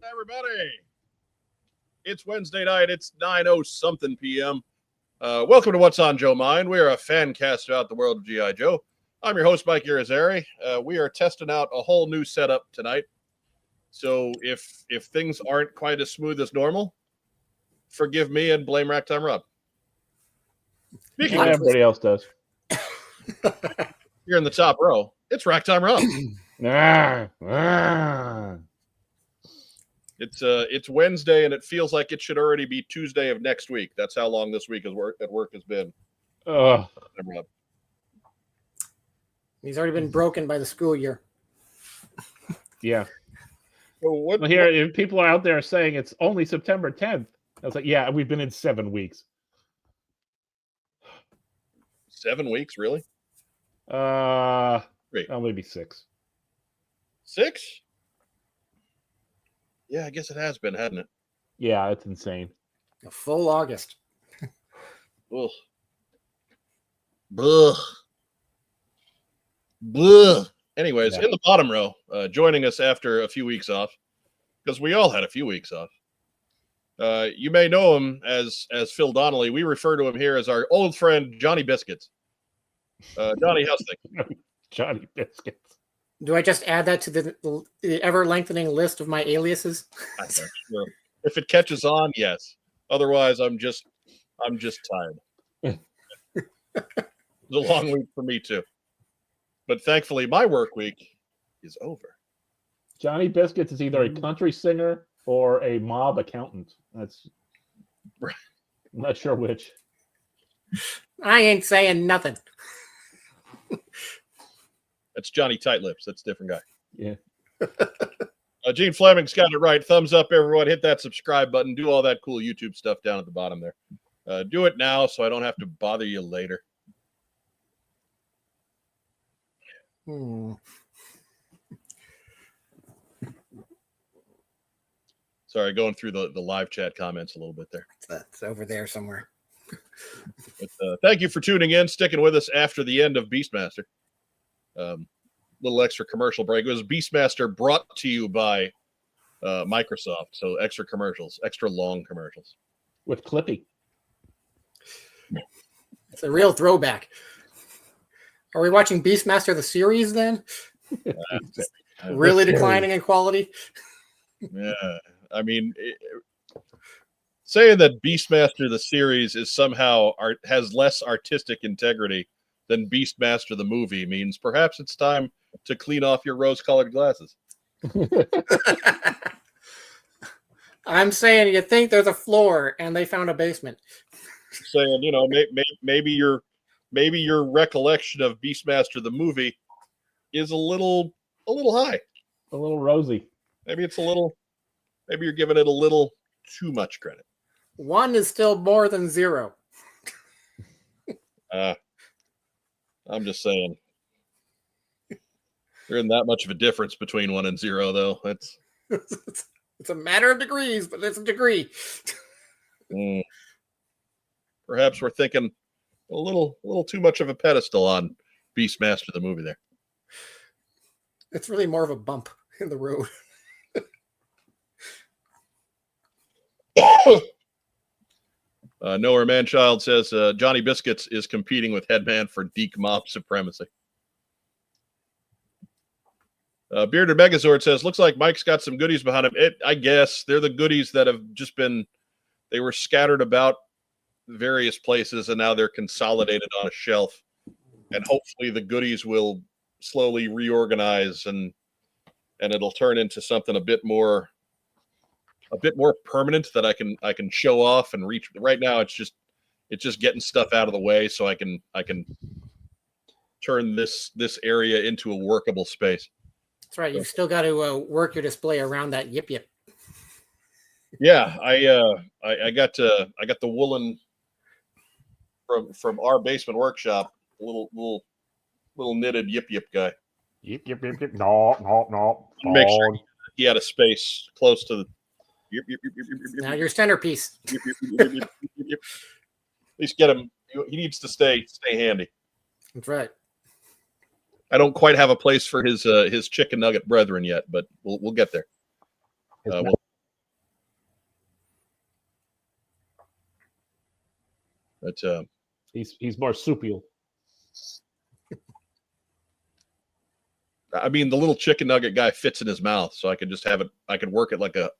Everybody, it's Wednesday night. It's 9:00-something p.m. Welcome to What's on Joe Mind. We are a fan cast about the world of G.I. Joe. I'm your host, Mike Irizarry. We are testing out a whole new setup tonight. So if things aren't quite as smooth as normal, forgive me and blame Racktime Rob. Speaking of everybody else does. You're in the top row. It's Racktime Rob. It's Wednesday, and it feels like it should already be Tuesday of next week. That's how long this week at work has been. He's already been broken by the school year. Yeah. Well, here, people are out there saying it's only September 10th. I was like, yeah, we've been in 7 weeks. 7 weeks, really? Maybe 6. 6? Yeah, I guess it has been, hasn't it? Yeah, it's insane. A full August. Ugh. Ugh. Ugh. Anyways, in the bottom row, joining us after a few weeks off, because we all had a few weeks off. You may know him as Phil Donnelly. We refer to him here as our old friend Johnny Biscuits. Johnny, how's things? Johnny Biscuits. Do I just add that to the ever-lengthening list of my aliases? Sure. If it catches on, yes. Otherwise, I'm just tired. It's a long week for me too. But thankfully, my work week is over. Johnny Biscuits is either a country singer or a mob accountant. That's right. I'm not sure which. I ain't saying nothing. That's Johnny Tight Lips. That's a different guy. Yeah. Gene Fleming's got it right. Thumbs up, everyone. Hit that subscribe button. Do all that cool YouTube stuff down at the bottom there. Do it now so I don't have to bother you later. Sorry, going through the live chat comments a little bit there. That's over there somewhere. But, thank you for tuning in, sticking with us after the end of Beastmaster. Little extra commercial break. It was Beastmaster brought to you by Microsoft. So extra commercials, extra long commercials. With Clippy. It's a real throwback. Are we watching Beastmaster the series then? Really declining in quality? Yeah. I mean, saying that Beastmaster the series is somehow has less artistic integrity than Beastmaster the movie means perhaps it's time to clean off your rose-colored glasses. I'm saying you think there's a floor and they found a basement. Saying, maybe your recollection of Beastmaster the movie is a little high. A little rosy. Maybe you're giving it a little too much credit. 1 is still more than 0. I'm just saying. There isn't that much of a difference between 1 and 0, though. It's a matter of degrees, but it's a degree. Perhaps we're thinking a little too much of a pedestal on Beastmaster the movie there. It's really more of a bump in the road. Noah Manchild says Johnny Biscuits is competing with Headman for Deke Mob supremacy. Bearded Megazord says, looks like Mike's got some goodies behind him. I guess they're the goodies that have just they were scattered about various places and now they're consolidated on a shelf. And hopefully the goodies will slowly reorganize and it'll turn into something a bit more permanent that I can show off and reach. Right now it's just getting stuff out of the way so I can turn this area into a workable space. That's right. You've still got to work your display around that yip yip. Yeah, I got the woolen from our basement workshop, little knitted yip yip guy. Yip yip yip yip. No. Make sure he had a space close to the yip yip yip yip yip. Now your centerpiece. Yip, yip, yip, yip, yip, yip, yip. At least get him. He needs to stay handy. That's right. I don't quite have a place for his chicken nugget brethren yet, but we'll get there. But he's marsupial. I mean, the little chicken nugget guy fits in his mouth, so I could just have it. I could work it like a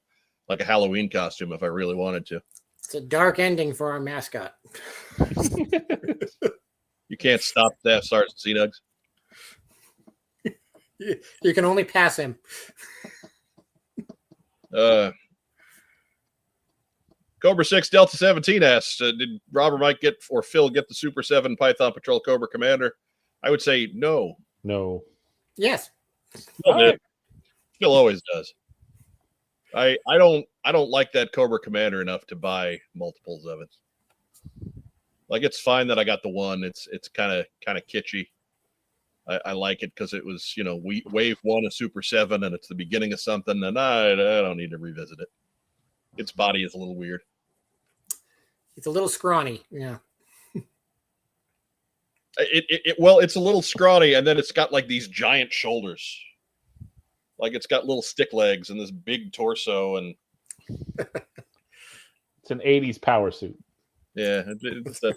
Halloween costume if I really wanted to. It's a dark ending for our mascot. You can't stop Staff Sergeant C-Nugs. You can only pass him. Cobra 6 Delta 17 asks, did Robert Mike or Phil get the Super 7 Python Patrol Cobra Commander? I would say no. No. Yes. Phil always does. I don't like that Cobra Commander enough to buy multiples of it. Like, it's fine that I got the one. It's kind of kitschy. I like it because it was, wave 1 of Super 7 and it's the beginning of something, and I don't need to revisit it. Its body is a little weird. It's a little scrawny. Yeah. It's a little scrawny, and then it's got like these giant shoulders. Like, it's got little stick legs and this big torso, and it's an 80s power suit. Yeah, it's that.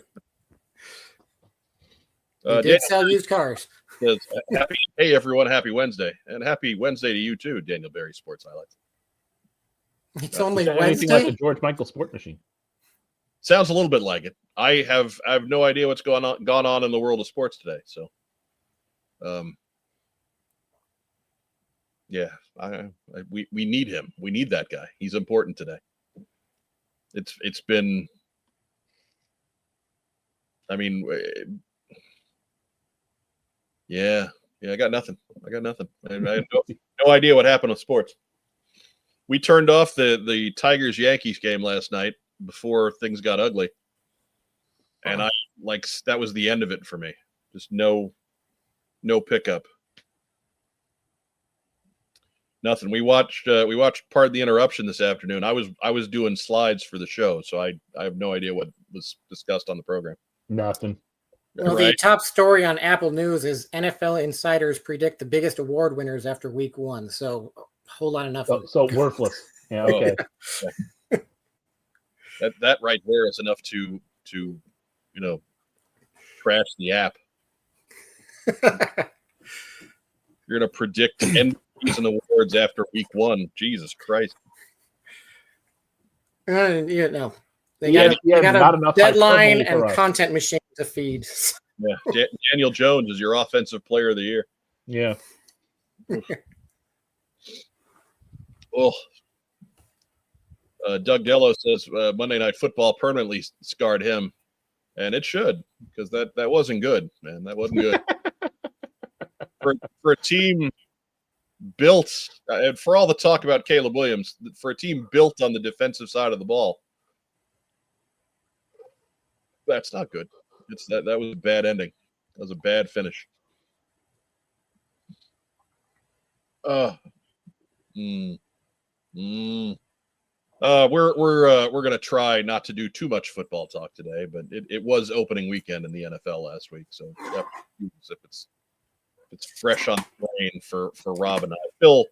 Did sell used cars. Says, hey everyone, happy Wednesday, and happy Wednesday to you too, Daniel Berry Sports Highlights. It's only Wednesday. Anything like the George Michael Sport Machine. Sounds a little bit like it. I have no idea what's gone on in the world of sports today. So, yeah, we need him. We need that guy. He's important today. It's been. I mean, yeah. I got nothing. I have no idea what happened with sports. We turned off the Tigers-Yankees game last night before things got ugly. And that was the end of it for me. Just no pickup. Nothing. We watched part of the interruption this afternoon. I was doing slides for the show, so I have no idea what was discussed on the program. Nothing. Well, the top story on Apple News is NFL insiders predict the biggest award winners after week 1. So a whole lot of nothing. So worthless. Yeah. Okay. That right there is enough to crash the app. You're going to predict end season awards after week 1. Jesus Christ. They got a deadline and content machine to feed. Yeah, Daniel Jones is your offensive player of the year. Yeah. Oh. Doug Dello says Monday Night Football permanently scarred him, and it should, because that wasn't good, man. That wasn't good. for a team built, and for all the talk about Caleb Williams, for a team built on the defensive side of the ball, that's not good. That was a bad ending. That was a bad finish. We're gonna try not to do too much football talk today, but it was opening weekend in the NFL last week, so if it's fresh on the brain for Rob and I. Phil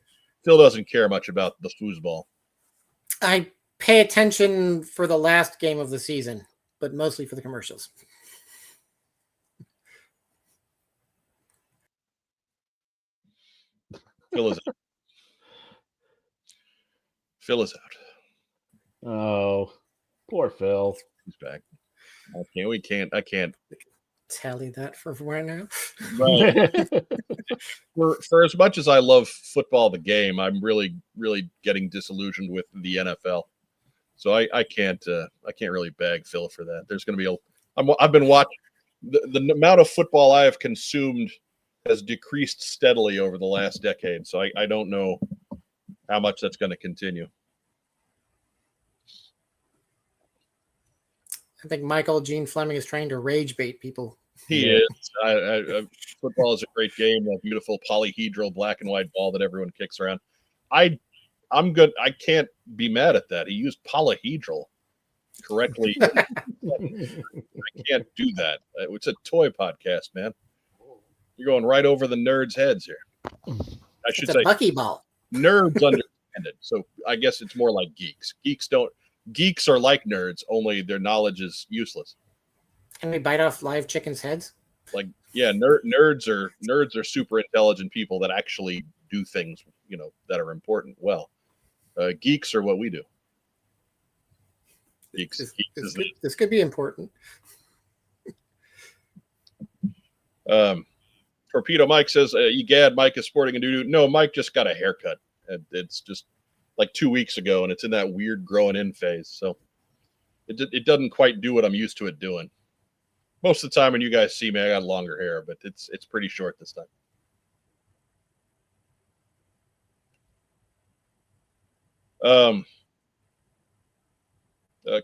doesn't care much about the foosball. I pay attention for the last game of the season, but mostly for the commercials. Phil is out. Oh, poor Phil. He's back. I can't tally that for right now. For as much as I love football, the game, I'm really, really getting disillusioned with the NFL. So I can't really bag Phil for that. There's going to be I've been watching the amount of football I have consumed has decreased steadily over the last decade. So I don't know how much that's going to continue. I think Michael Gene Fleming is trying to rage bait people. He is. Football is a great game. A beautiful polyhedral black and white ball that everyone kicks around. I'm good. I can't be mad at that. He used polyhedral correctly. I can't do that. It's a toy podcast, man. You're going right over the nerds' heads here. I should say buckyball. Nerds understand it. So I guess it's more like geeks. Geeks are like nerds, only their knowledge is useless. Can we bite off live chickens' heads? Like, yeah, nerds are super intelligent people that actually do things, that are important. Well, geeks are what we do. This could be important. Torpedo Mike says, "Egad, Mike is sporting a new." No, Mike just got a haircut. It's just like 2 weeks ago, and it's in that weird growing in phase. So it doesn't quite do what I'm used to it doing. Most of the time when you guys see me, I got longer hair, but it's pretty short this time.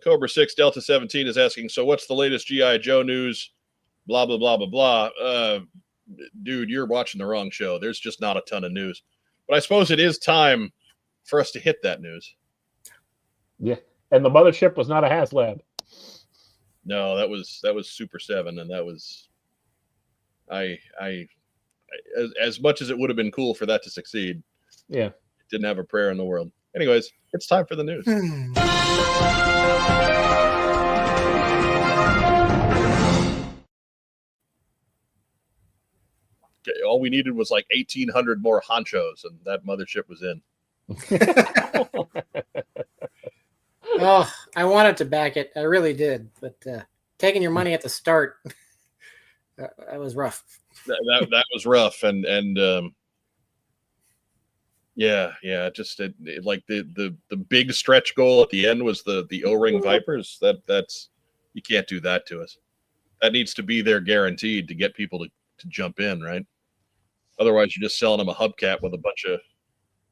Cobra 6 Delta 17 is asking, so what's the latest G.I. Joe news? Blah, blah, blah, blah, blah. Dude, you're watching the wrong show. There's just not a ton of news. But I suppose it is time for us to hit that news. Yeah, and the mothership was not a HasLab. No, that was Super 7, and that was as much as it would have been cool for that to succeed. Yeah, it didn't have a prayer in the world. Anyways, it's time for the news. Okay, all we needed was like 1,800 more honchos, and that mothership was in. Oh, I wanted to back it. I really did, but taking your money at the start, that was rough. That was rough, and just like the big stretch goal at the end was the O-ring Vipers. That's you can't do that to us. That needs to be there guaranteed to get people to jump in, right? Otherwise, you're just selling them a hubcap with a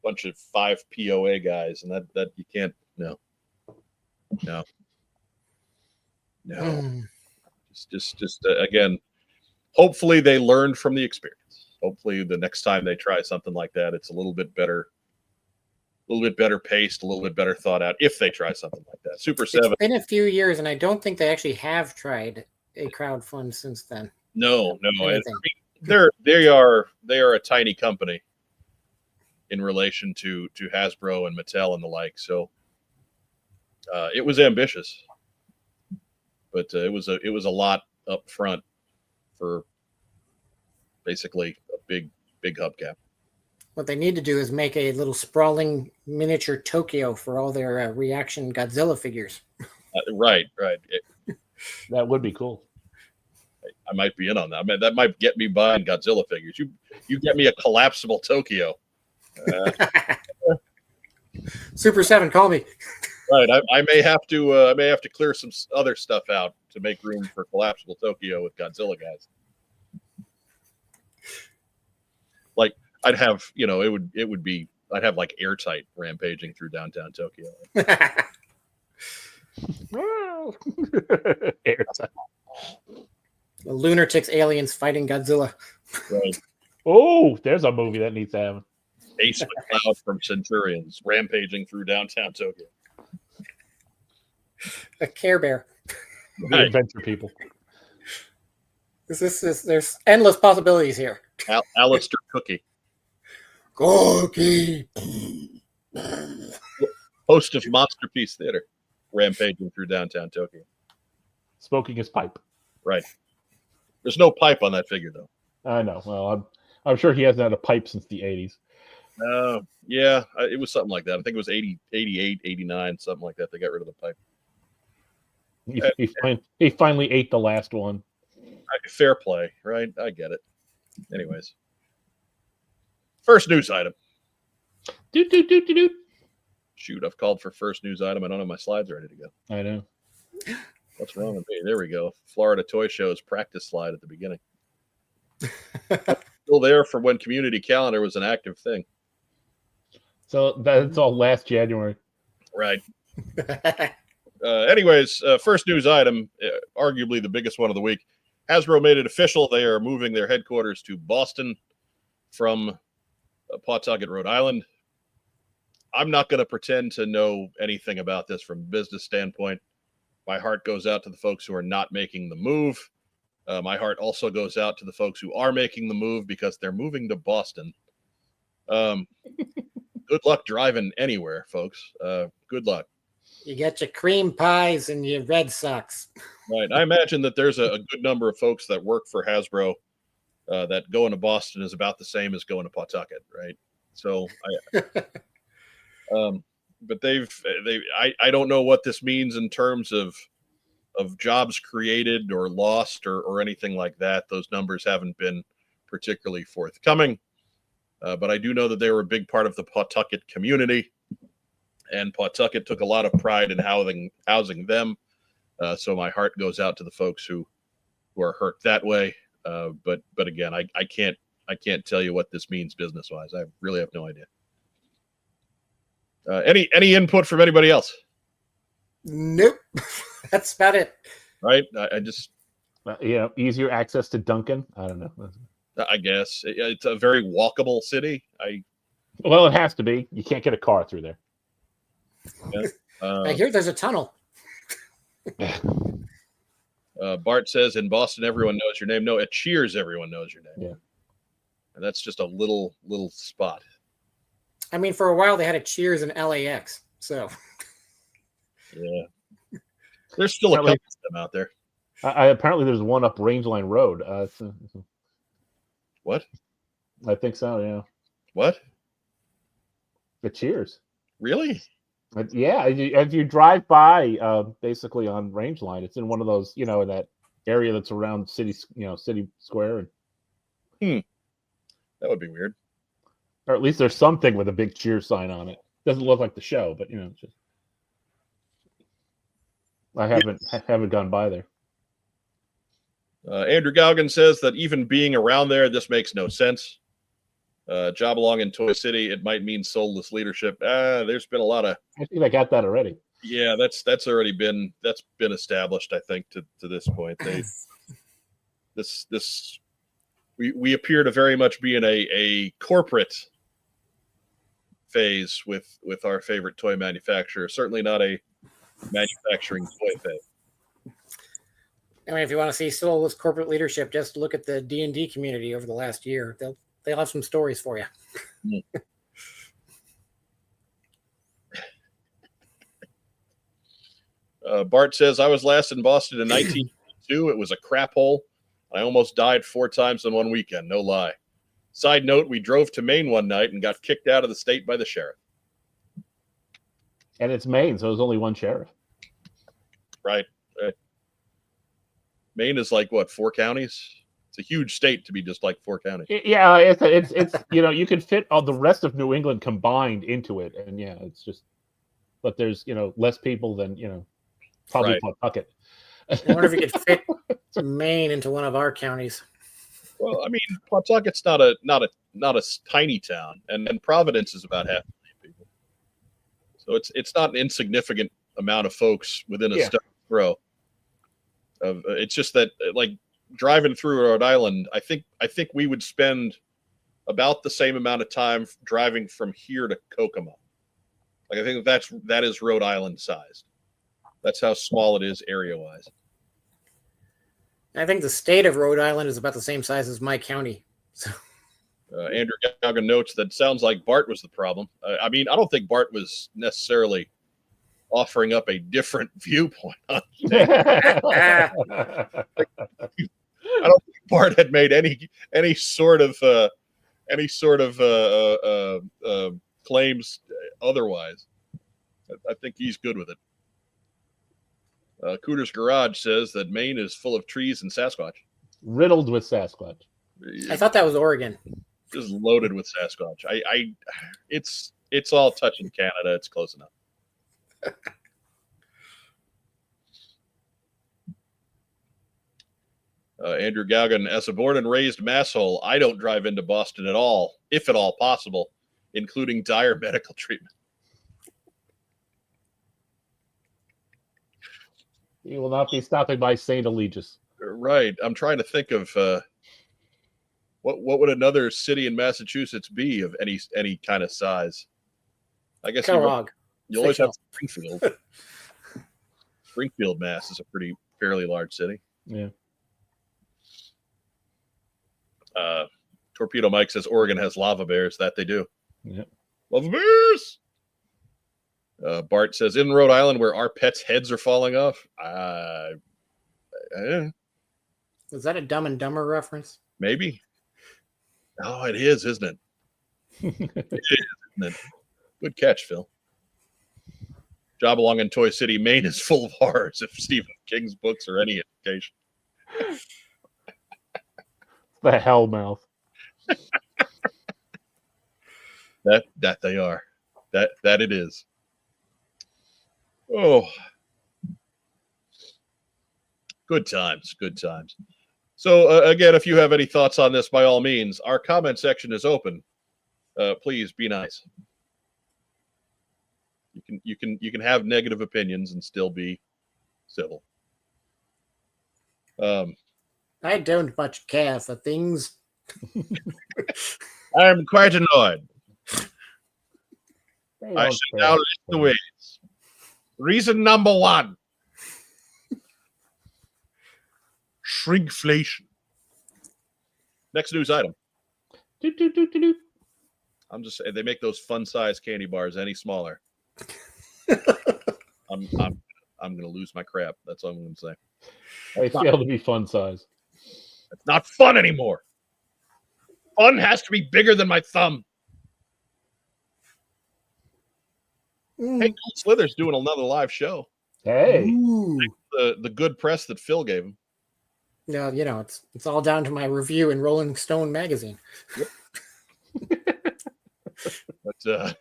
bunch of 5 POA guys, and that you can't. No. Just again, hopefully they learned from the experience. Hopefully the next time they try something like that, it's a little bit better paced, a little bit better thought out. If they try something like that, Super 7. It's been a few years, and I don't think they actually have tried a crowdfund since then. No. They are a tiny company in relation to Hasbro and Mattel and the like. So it was ambitious, but it was a lot up front for basically a big hubcap. What they need to do is make a little sprawling miniature Tokyo for all their reaction Godzilla figures. Right. That would be cool. I might be in on that. I mean, that might get me buying Godzilla figures. You get me a collapsible Tokyo. Super 7, call me. Right. I may have to clear some other stuff out to make room for collapsible Tokyo with Godzilla guys. Like I'd have, I'd have like airtight rampaging through downtown Tokyo. Airtight. The lunatics aliens fighting Godzilla. Right. Oh, there's a movie that needs to happen. Ace McCloud from Centurions rampaging through downtown Tokyo. A Care Bear. The adventure people. There's endless possibilities here. Alistair Cookie. Cookie. Host of Monsterpiece Theater, rampaging through downtown Tokyo. Smoking his pipe. Right. There's no pipe on that figure, though. I know. Well, I'm sure he hasn't had a pipe since the 80s. Yeah, it was something like that. I think it was 80, 88, 89, something like that. They got rid of the pipe. He finally ate the last one. Fair play, right? I get it. Anyways. First news item. Shoot, I've called for first news item. I don't have my slides ready to go. I know. What's wrong with me? There we go. Florida Toy Show's practice slide at the beginning. Still there from when community calendar was an active thing. So that's all last January. Right. Anyways, first news item, arguably the biggest one of the week. Hasbro made it official. They are moving their headquarters to Boston from Pawtucket, Rhode Island. I'm not going to pretend to know anything about this from a business standpoint. My heart goes out to the folks who are not making the move. My heart also goes out to the folks who are making the move because they're moving to Boston. Good luck driving anywhere, folks. Good luck. You get your cream pies and your Red Sox. Right. I imagine that there's a good number of folks that work for Hasbro that going to Boston is about the same as going to Pawtucket, right? So, but I don't know what this means in terms of jobs created or lost or anything like that. Those numbers haven't been particularly forthcoming, but I do know that they were a big part of the Pawtucket community, and Pawtucket took a lot of pride in housing them. So my heart goes out to the folks who are hurt that way. But again, I can't tell you what this means business wise. I really have no idea. Any input from anybody else? Nope. That's about it. Right. I just easier access to Duncan. I don't know. I guess it's a very walkable city. Well, it has to be. You can't get a car through there. Yeah. I hear there's a tunnel. Bart says in Boston, everyone knows your name. No, at Cheers, everyone knows your name. Yeah. And that's just a little spot. I mean, for a while they had a Cheers in LAX. So. Yeah. There's still a couple of them out there. Apparently there's one up Rangeline Road. What? I think so, yeah. What? The Cheers. Really? Yeah, as you drive by, basically on Rangeline, it's in one of those, in that area that's around City Square. That would be weird. Or at least there's something with a big Cheers sign on it. Doesn't look like the show, but it's just. I haven't gone by there. Andrew Gaugan says that even being around there, this makes no sense. Job along in Toy City, it might mean soulless leadership. There's been a lot of. I think I got that already. Yeah, that's already been established. I think to this point, we appear to very much be in a corporate phase with our favorite toy manufacturer. Certainly not a manufacturing toy phase. I mean, if you want to see soulless corporate leadership, just look at the D&D community over the last year. They'll have some stories for you. Bart says, I was last in Boston in 1982. It was a crap hole. I almost died 4 times in one weekend. No lie. Side note, we drove to Maine one night and got kicked out of the state by the sheriff. And it's Maine, so there's only one sheriff. Right. Maine is like, what, 4 counties? It's a huge state to be just like 4 counties. Yeah, it's you can fit all the rest of New England combined into it, and yeah, it's just, but there's less people than probably Pawtucket. I wonder if you could fit Maine into one of our counties. Well, I mean, Pawtucket's not a tiny town, and Providence is about 500,000 people, so it's not an insignificant amount of folks within a stone's throw. It's just that, like, driving through Rhode Island, I think we would spend about the same amount of time driving from here to Kokomo. Like, I think that is Rhode Island sized. That's how small it is area wise. I think the state of Rhode Island is about the same size as my county. So. Andrew Gaugan notes that sounds like Bart was the problem. I mean, I don't think Bart was necessarily offering up a different viewpoint on things. I don't think Bart had made any sort of claims otherwise. I think he's good with it. Cooter's Garage says that Maine is full of trees and Sasquatch. Riddled with Sasquatch. I thought that was Oregon. Just loaded with Sasquatch. It's all touching Canada. It's close enough. Andrew Gaugan, as a born and raised masshole, I don't drive into Boston at all, if at all possible, including dire medical treatment. You will not be stopping by St. Eligius. Right. I'm trying to think of what would another city in Massachusetts be of any kind of size. I guess Kellogg. You always have Springfield. Springfield, Mass. is a fairly large city. Yeah. Torpedo Mike says Oregon has lava bears. That they do. Yeah. Lava bears. Bart says, in Rhode Island where our pets' heads are falling off. Is that a Dumb and Dumber reference? Maybe. Oh, it is, isn't it? It is, isn't it? Good catch, Phil. Job along in Toy City, Maine is full of horrors if Stephen King's books are any indication. The hell mouth. That they are. That it is. Oh. Good times. Good times. So again, if you have any thoughts on this, by all means, our comment section is open. Please be nice. You can have negative opinions and still be civil. I don't much care for things. I'm quite annoyed. They I don't should care. now list the ways. Reason number 1. Shrinkflation. Next news item. Doot, doot, doot, doot, doot. I'm just saying they make those fun size candy bars any smaller. I'm gonna lose my crap. That's all I'm gonna say. They fail to be fun size. It's not fun anymore. Fun has to be bigger than my thumb. Hey, Gold Slither's doing another live show. Hey. Ooh. The good press that Phil gave him. Yeah, you know, it's all down to my review in Rolling Stone magazine. But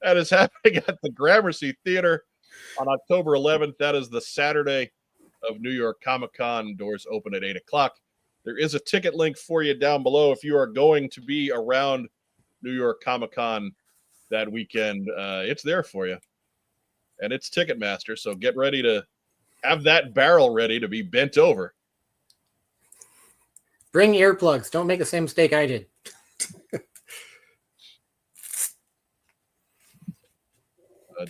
that is happening at the Gramercy Theater on October 11th. That is the Saturday of New York Comic Con. Doors open at 8 o'clock. There is a ticket link for you down below if you are going to be around New York Comic Con that weekend. It's there for you. And it's Ticketmaster, so get ready to have that barrel ready to be bent over. Bring earplugs. Don't make the same mistake I did.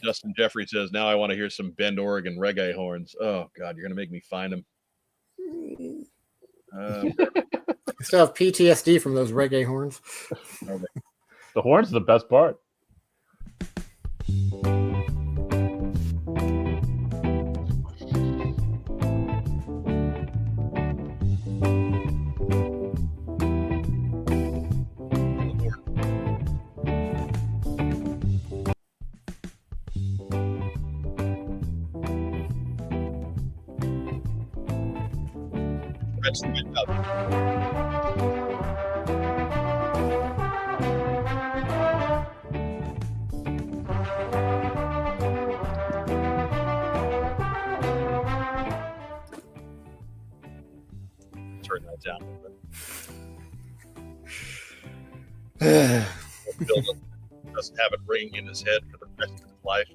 Dustin Jeffrey says, now I want to hear some Bend, Oregon reggae horns. Oh, God, you're going to make me find them. I still have PTSD from those reggae horns. The horn's the best part. Turn that down a little bit. Bill doesn't have it ringing in his head for the rest of his life.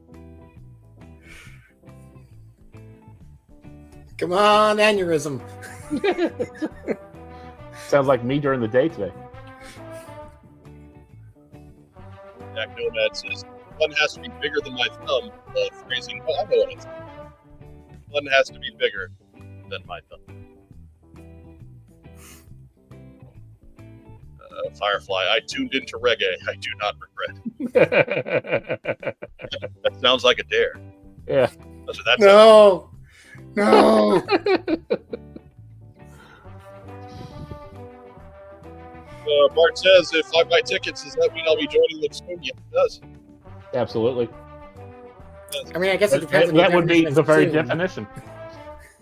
Come on, aneurysm. Sounds like me during the day today. Jack Nomad says, one has to be bigger than my thumb. Phrasing, oh, I know what it's. One has to be bigger than my thumb. Firefly, I tuned into reggae. I do not regret. That sounds like a dare. Yeah. That's what that No. No. Bart says, if I buy tickets, does that mean I'll be joining the soon? Yeah, it does. Absolutely. I mean, I guess it depends. That would be the very soon. definition.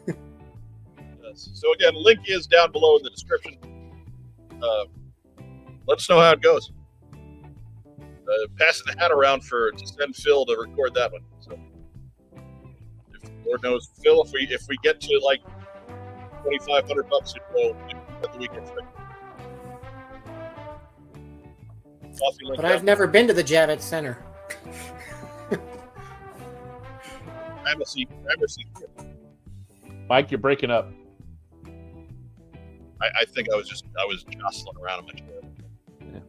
Yes. So again, link is down below in the description. Let us know how it goes. Passing the hat around to send Phil to record that one. So, if Lord knows, Phil, if we get to like $2,500, we'll get the weekend free. Coffee link But I've never been to the Javits Center. Gramercy. Mike, you're breaking up. I think I was jostling around in my chair. Yeah.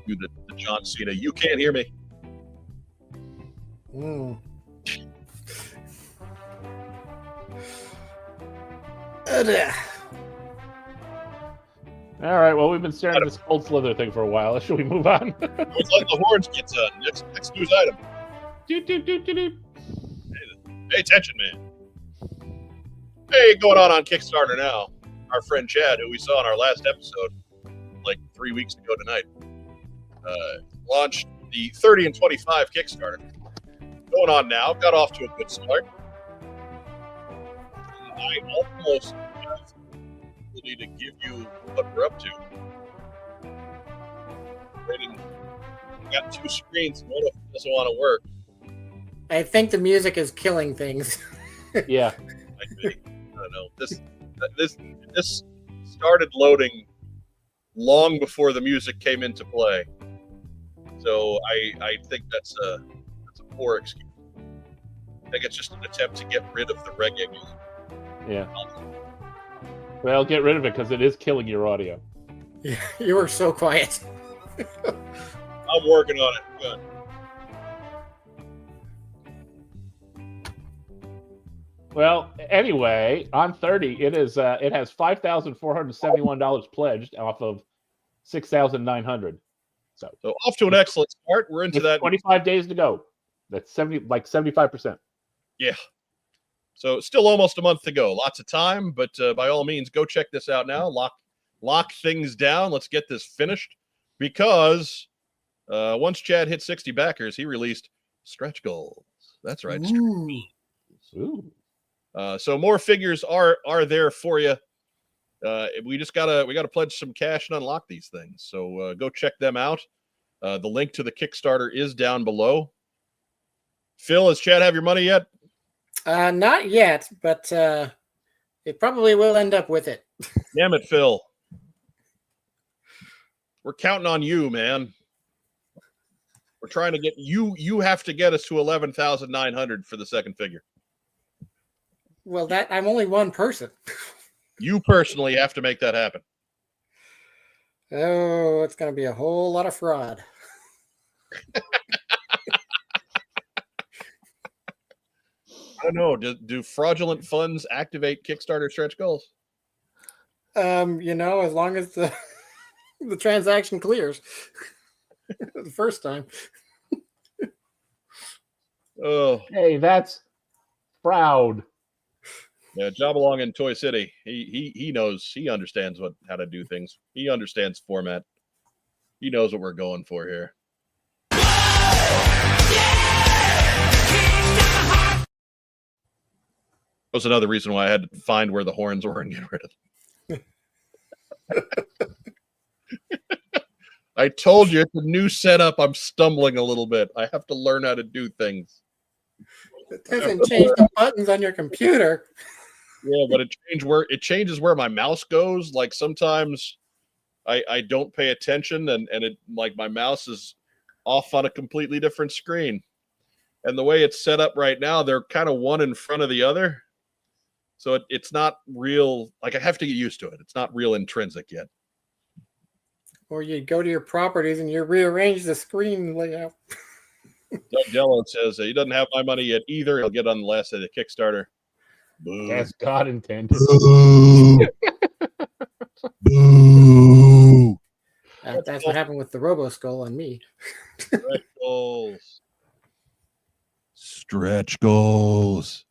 You the John Cena. You can't hear me. Mm. All right. Well, we've been staring at this cold slither thing for a while. Should we move on? Let's let the horns get done. Next news item. Doot, doot, doot, doot, doot. Pay attention, man. Hey, going on Kickstarter now. Our friend Chad, who we saw in our last episode, like 3 weeks ago tonight, launched the 30 and 25 Kickstarter. Going on now. Got off to a good start. I almost have the ability to give you what we're up to. Waiting. Got 2 screens. One of them doesn't want to work. I think the music is killing things. Yeah. I don't know. This started loading long before the music came into play. So I think that's a poor excuse. I think it's just an attempt to get rid of the reggae music. Yeah. Well, get rid of it because it is killing your audio. You were so quiet. I'm working on it. Good. Well, anyway, on 30, it has $5,471 pledged off of 6,900. So off to an excellent start. We're into that 25 days to go. That's 75%. Yeah. So still almost a month to go. Lots of time, but by all means, go check this out now. Lock things down. Let's get this finished because once Chad hit 60 backers, he released stretch goals. That's right. Ooh. So more figures are there for you. We gotta pledge some cash and unlock these things. So go check them out. The link to the Kickstarter is down below. Phil, has Chad have your money yet? Not yet, but it probably will end up with it. Damn it, Phil. We're counting on you, man. We're trying to get you. You have to get us to 11,900 for the second figure. Well, I'm only one person. You personally have to make that happen. Oh, it's going to be a whole lot of fraud. I don't know. Do fraudulent funds activate Kickstarter stretch goals? As long as the transaction clears the first time. Oh, hey, that's proud. Yeah, Jobalong in Toy City. He knows. He understands how to do things. He understands format. He knows what we're going for here. That was another reason why I had to find where the horns were and get rid of them. I told you it's a new setup. I'm stumbling a little bit. I have to learn how to do things. It doesn't change the buttons on your computer. Yeah, but it changes where my mouse goes. Like sometimes I don't pay attention and it like my mouse is off on a completely different screen. And the way it's set up right now, they're kind of one in front of the other. So it's not real. Like I have to get used to it. It's not real intrinsic yet. Or you go to your properties and you rearrange the screen layout. Doug Dello says he doesn't have my money yet either. He'll get on the last day of the Kickstarter. Boo. As God intended. Boo. Boo. That's what happened with the Robo Skull on me. Stretch goals. Stretch goals.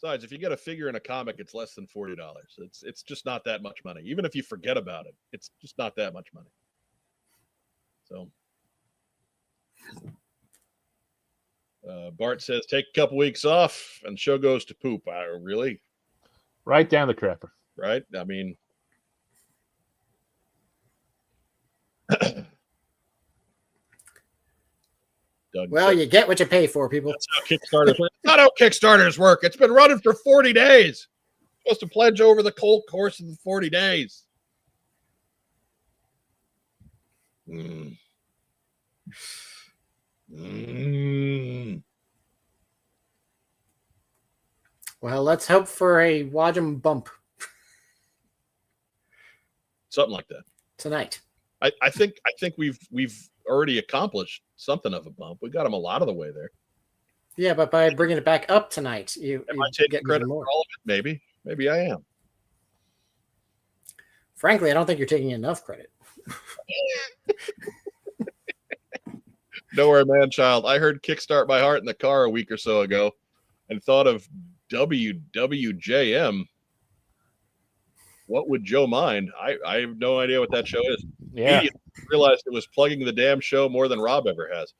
Besides, if you get a figure in a comic, it's less than $40. It's just not that much money. Even if you forget about it, it's just not that much money. So Bart says, take a couple weeks off and the show goes to poop. Really? Right down the crapper. Right? I mean, well, you get what you pay for, people. That's how Kickstarters work. That's not how Kickstarters work. It's been running for 40 days. You're supposed to pledge over the course of the 40 days. Well, let's hope for a WOJM bump. Something like that. Tonight. I think we've already accomplished something of a bump. We got them a lot of the way there. Yeah, but by bringing it back up tonight, you Am I taking get credit more. for all of it? Maybe I am. Frankly, I don't think you're taking enough credit. Nowhere Man Child. I heard Kickstart My Heart in the car a week or so ago and thought of WWJM. What would Joe mind? I have no idea what that show is. Yeah. Immediately realized it was plugging the damn show more than Rob ever has.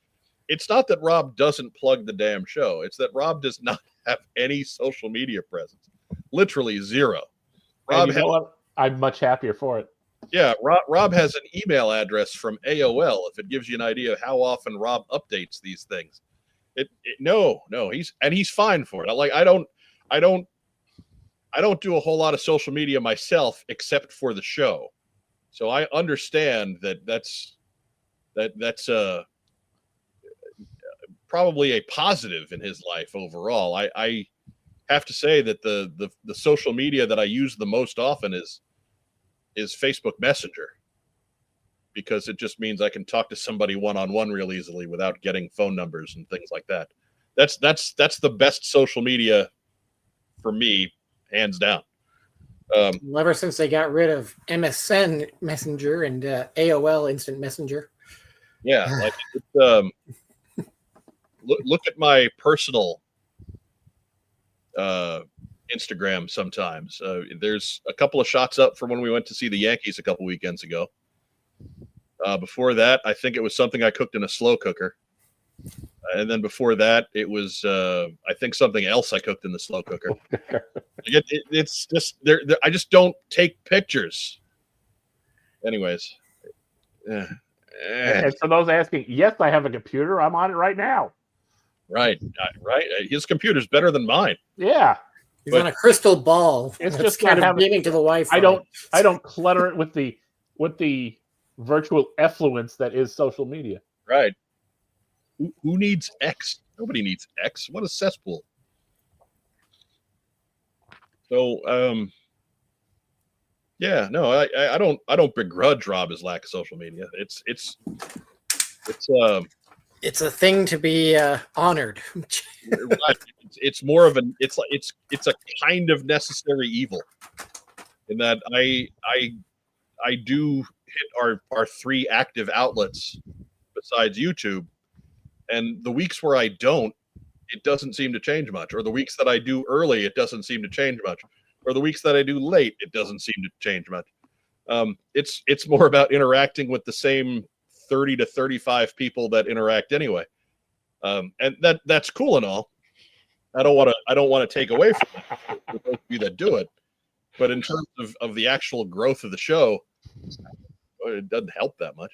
It's not that Rob doesn't plug the damn show. It's that Rob does not have any social media presence. Literally zero. Rob, you know what? I'm much happier for it. Yeah, Rob has an email address from AOL. If it gives you an idea of how often Rob updates these things, no, he's fine for it. I don't do a whole lot of social media myself except for the show, so I understand that's probably a positive in his life overall. I have to say that the social media that I use the most often is Facebook Messenger, because it just means I can talk to somebody one-on-one real easily without getting phone numbers and things like that. That's the best social media for me, hands down. Ever since they got rid of MSN Messenger and AOL Instant Messenger. Yeah, like look at my personal Instagram sometimes. There's a couple of shots up from when we went to see the Yankees a couple weekends ago. Before that, I think it was something I cooked in a slow cooker. And then before that, it was, I think, something else I cooked in the slow cooker. It's just, I just don't take pictures. Anyways. And for those asking, yes, I have a computer. I'm on it right now. Right. His computer's better than mine. Yeah. He's on a crystal ball. It's That's just kind of beaming to the Wi-Fi. I don't clutter it with the virtual effluence that is social media. Right. Who needs X? Nobody needs X. What a cesspool. So, yeah, no, I don't begrudge Rob his lack of social media. It's a thing to be honored. It's more of an it's a kind of necessary evil, in that I do hit our three active outlets besides YouTube, and the weeks where I don't, it doesn't seem to change much. Or the weeks that I do early, it doesn't seem to change much. Or the weeks that I do late, it doesn't seem to change much. It's more about interacting with the same 30 to 35 people that interact anyway. And that's cool and all. I don't want to take away from it for those of you that do it. But in terms of the actual growth of the show, it doesn't help that much.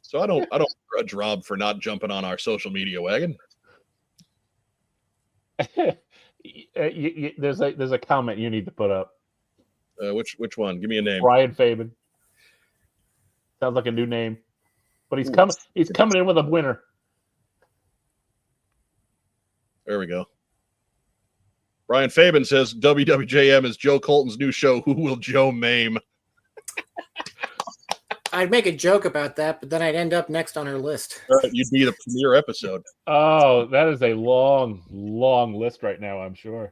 So I don't grudge Rob for not jumping on our social media wagon. There's a comment you need to put up. Which one? Give me a name. Brian Fabian. Sounds like a new name, but he's coming in with a winner. There we go. Brian Fabian says WWJM is Joe Colton's new show. Who will Joe maim? I'd make a joke about that, but then I'd end up next on her list. You'd be the premiere episode. Oh, that is a long, long list right now, I'm sure.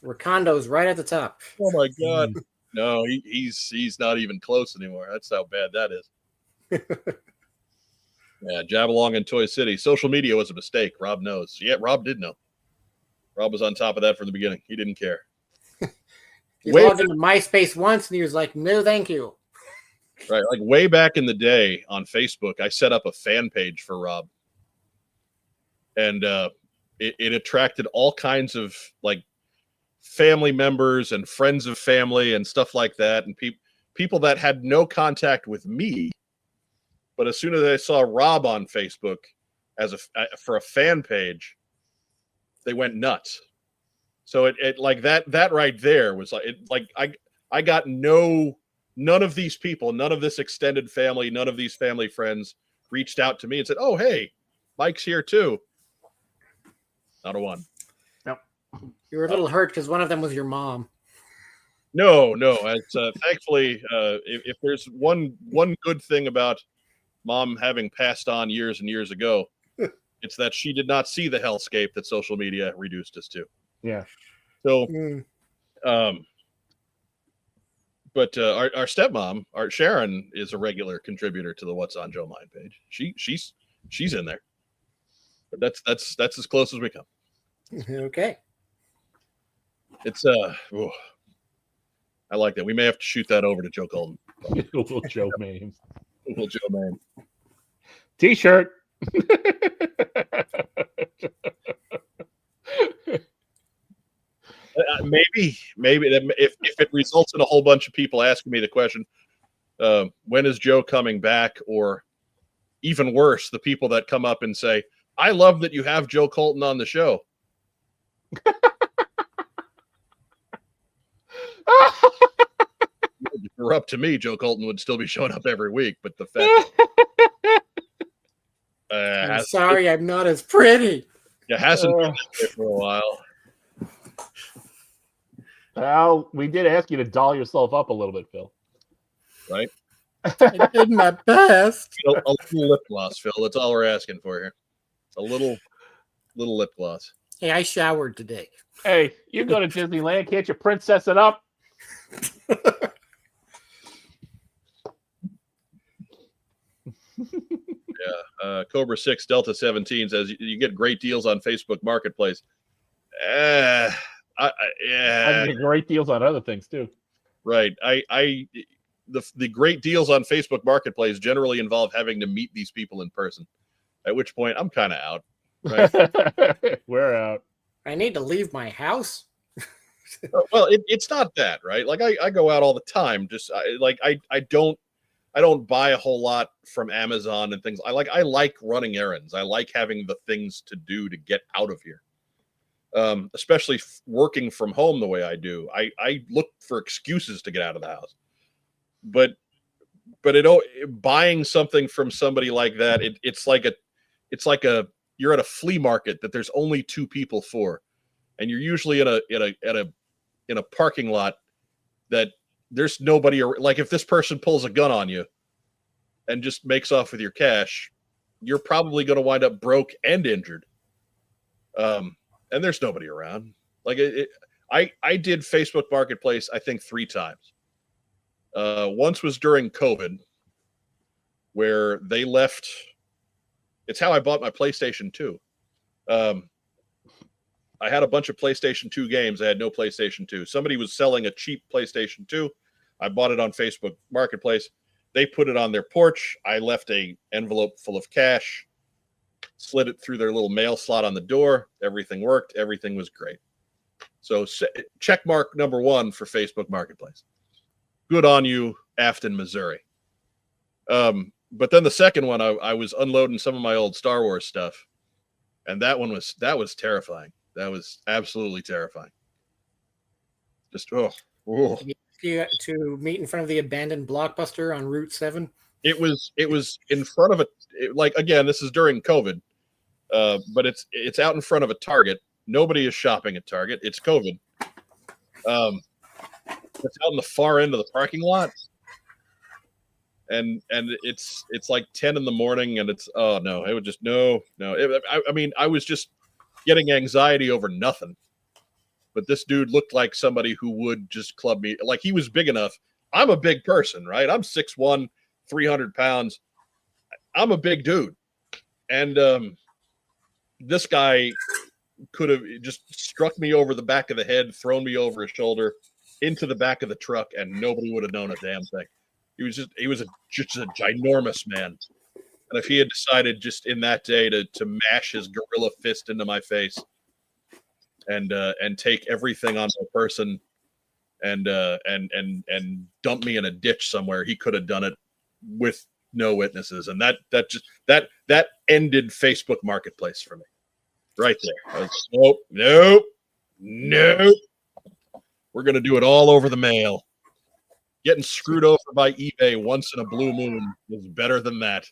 Rakondo's right at the top. Oh my God. No, he's not even close anymore. That's how bad that is. Yeah, Jabalong and Toy City. Social media was a mistake. Rob knows. Yeah, Rob did know. Rob was on top of that from the beginning. He didn't care. He logged into MySpace once and he was like, no, thank you. Right. Like way back in the day on Facebook, I set up a fan page for Rob. And it attracted all kinds of like family members and friends of family and stuff like that. And people that had no contact with me. But as soon as I saw Rob on Facebook for a fan page, they went nuts. So it like that right there was like I got none of these people, none of this extended family, none of these family friends reached out to me and said, "Oh, hey, Mike's here too." Not a one. Nope. You were a little hurt because one of them was your mom. No. It's thankfully, if there's one good thing about Mom having passed on years and years ago, it's that she did not see the hellscape that social media reduced us to. Yeah. So, But our stepmom, our Sharon, is a regular contributor to the What's on Joe Mind page. She's in there. But that's as close as we come. Okay. It's I like that. We may have to shoot that over to Joe Colton. Little Joe memes. Little Joe man. T-shirt. Maybe if it results in a whole bunch of people asking me the question, when is Joe coming back? Or even worse, the people that come up and say, I love that you have Joe Colton on the show. If it were up to me, Joe Colton would still be showing up every week. But the fact I'm sorry, I'm not as pretty. It hasn't been that way for a while. Well, we did ask you to doll yourself up a little bit, Phil. Right? I did my best. A little lip gloss, Phil. That's all we're asking for here. A little lip gloss. Hey, I showered today. Hey, you go to Disneyland, can't you princess it up? Yeah. Cobra 6 Delta 17 says you get great deals on Facebook Marketplace. Yeah. I get great deals on other things too. Right. The great deals on Facebook Marketplace generally involve having to meet these people in person. At which point I'm kind of out. Right? We're out. I need to leave my house. Well, it's not that, right? Like I go out all the time. Just I don't buy a whole lot from Amazon and things. I like running errands. I like having the things to do to get out of here. Especially working from home the way I do. I look for excuses to get out of the house. But buying something from somebody like that, it's like you're at a flea market that there's only two people for, and you're usually in a parking lot that there's nobody. Like if this person pulls a gun on you and just makes off with your cash, you're probably going to wind up broke and injured. And there's nobody around. Like I did Facebook Marketplace, I think 3 times. Once was during COVID, where they left. It's how I bought my PlayStation 2. I had a bunch of PlayStation 2 games. I had no PlayStation 2. Somebody was selling a cheap PlayStation 2. I bought it on Facebook Marketplace. They put it on their porch. I left an envelope full of cash, slid it through their little mail slot on the door. Everything worked. Everything was great. So check mark number 1 for Facebook Marketplace. Good on you, Afton, Missouri. But then the second one, I was unloading some of my old Star Wars stuff, and that was terrifying. That was absolutely terrifying. Just oh. To meet in front of the abandoned Blockbuster on Route 7. It was in front of again, this is during COVID, but it's out in front of a Target. Nobody is shopping at Target. It's COVID. It's out in the far end of the parking lot, and it's like 10 in the morning, and it's it would just no. I mean, I was just getting anxiety over nothing. But this dude looked like somebody who would just club me. Like he was big enough. I'm a big person, right? I'm 6'1", 300 pounds. I'm a big dude. And this guy could have just struck me over the back of the head, thrown me over his shoulder into the back of the truck, and nobody would have known a damn thing. He was just a ginormous man. And if he had decided just in that day to mash his gorilla fist into my face and take everything on my person and dump me in a ditch somewhere, he could have done it with no witnesses. And that ended Facebook Marketplace for me right there. I was, nope. We're going to do it all over the mail. Getting screwed over by eBay once in a blue moon is better than that.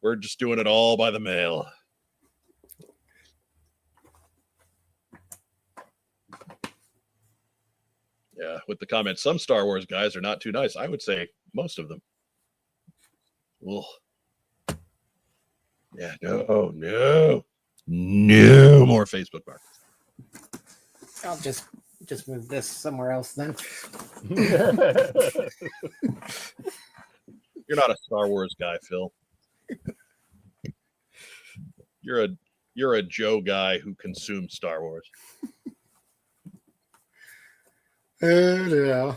We're just doing it all by the mail. Yeah, with the comment, some Star Wars guys are not too nice. I would say most of them. Ugh. Yeah, no more Facebook markets. I'll just just move this somewhere else then. You're not a Star Wars guy, Phil. You're a Joe guy who consumes Star Wars. Yeah.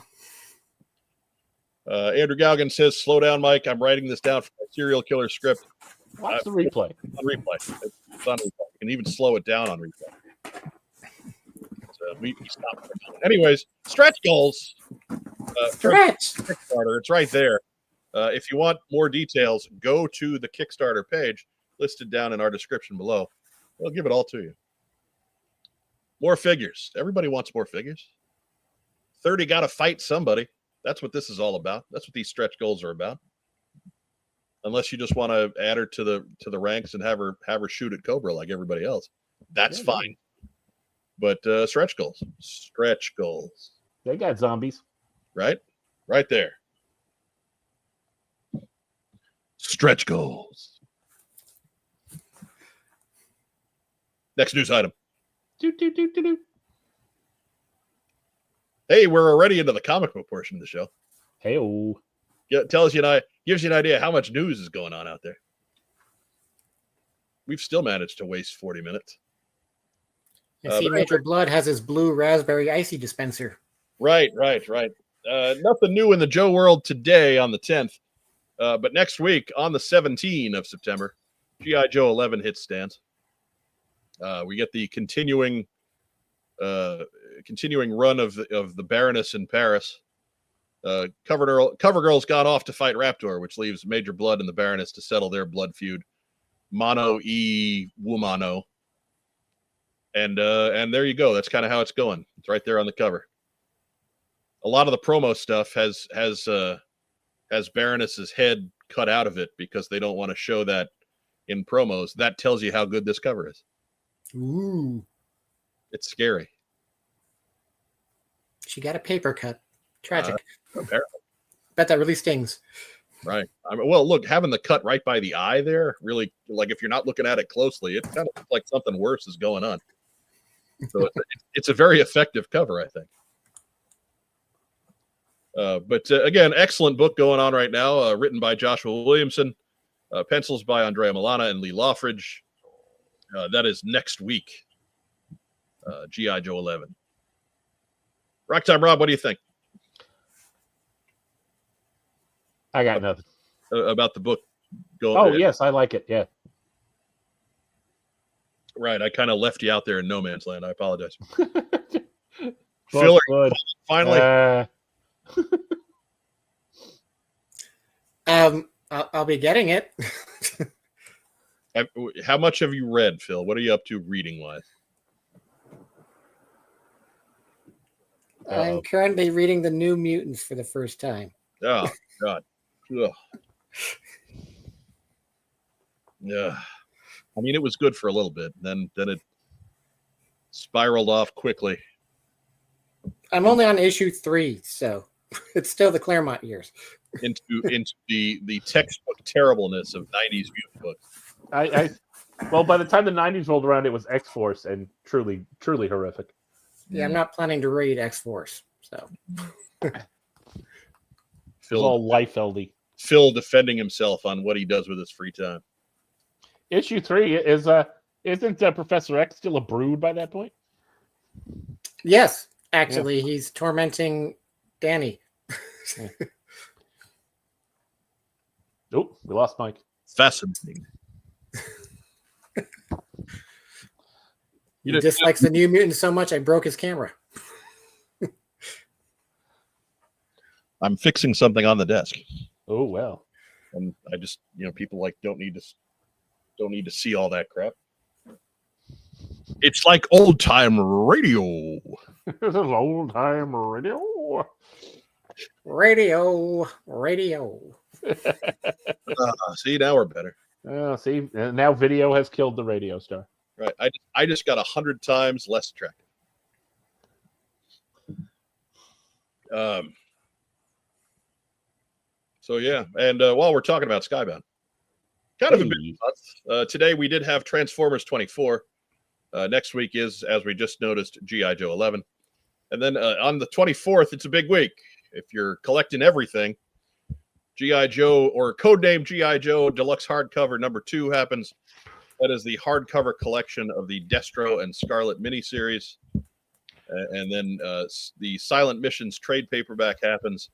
Andrew Galgan says, "Slow down, Mike. I'm writing this down for my serial killer script." Watch the replay. On replay. It's on replay. You can even slow it down on replay. So we stopped. Anyways, stretch goals. Stretch. Kickstarter. It's right there. If you want more details, go to the Kickstarter page listed down in our description below. We'll give it all to you. More figures. Everybody wants more figures. 30 got to fight somebody. That's what this is all about. That's what these stretch goals are about. Unless you just want to add her to the ranks and have her shoot at Cobra like everybody else, that's fine. But stretch goals. They got zombies, right there. Stretch goals. Next news item. Hey, we're already into the comic book portion of the show. Hey-o. Gives you an idea how much news is going on out there. We've still managed to waste 40 minutes. I see Major Blood has his blue raspberry icy dispenser. Right. Nothing new in the Joe world today on the 10th. But next week on the 17th of September, GIJoe 11 hits stands. We get the continuing run of the Baroness in Paris. CoverGirl's gone off to fight Raptor, which leaves Major Blood and the Baroness to settle their blood feud. Mono e Wumano. And there you go. That's kind of how it's going. It's right there on the cover. A lot of the promo stuff has Baroness's head cut out of it because they don't want to show that in promos. That tells you how good this cover is. Ooh. It's scary. She got a paper cut. Tragic. Apparently. Bet that really stings. Right. Well, look, having the cut right by the eye there, really, like if you're not looking at it closely, it kind of looks like something worse is going on. So it's a very effective cover, I think. But again, excellent book going on right now, written by Joshua Williamson, pencils by Andrea Milana and Lee Loffridge. That is next week, GIJoe 11. Rock Time Rob, what do you think? I got nothing. About the book going. Oh, yes, I like it. Yeah. Right. I kind of left you out there in no man's land. I apologize. Phil, finally. I'll be getting it. How much have you read, Phil? What are you up to reading wise? I'm currently reading The New Mutants for the first time. Oh, God. Ugh. Yeah. I mean, it was good for a little bit. Then it spiraled off quickly. I'm only on issue 3, so it's still the Claremont years. into the textbook terribleness of 90s mutant books. Well, by the time the 90s rolled around, it was X-Force and truly horrific. Yeah, I'm not planning to read X-Force, so. Phil, all Liefeldy. Phil defending himself on what he does with his free time. Issue 3 is isn't Professor X still a brood by that point? Yes, actually, he's tormenting Danny. Oh, we lost Mike. Fascinating. He dislikes the New Mutant so much I broke his camera. I'm fixing something on the desk. Oh well. And I just, people don't need to see all that crap. It's like old time radio. This is old time radio. Radio. See, now we're better. See, now video has killed the radio star. Right. I just got 100 times less attractive. So yeah, and while we're talking about Skybound, kind of a bit nuts. Today we did have Transformers 24. Next week is, as we just noticed, GIJoe 11. And then on the 24th, it's a big week. If you're collecting everything, GIJoe or codename GIJoe Deluxe Hardcover #2 happens. That is the hardcover collection of the Destro and Scarlet miniseries. And then the Silent Missions trade paperback happens.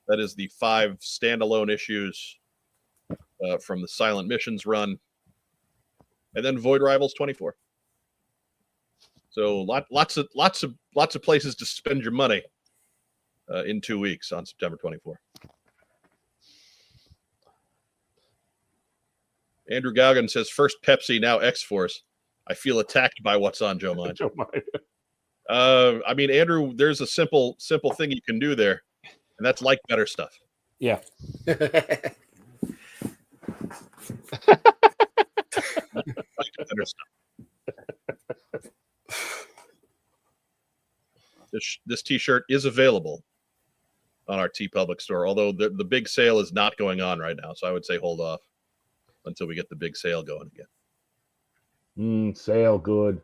That is the 5 standalone issues from the Silent Missions run. And then Void Rivals 24. So lots of places to spend your money in 2 weeks on September 24. Andrew Goggin says, first Pepsi, now X-Force. I feel attacked by what's on Joe Mind. I mean, Andrew, there's a simple thing you can do there, and that's like better stuff. Yeah. Like better stuff. This T-shirt is available on our TeePublic store, although the big sale is not going on right now, so I would say hold off until we get the big sale going again. Sale good.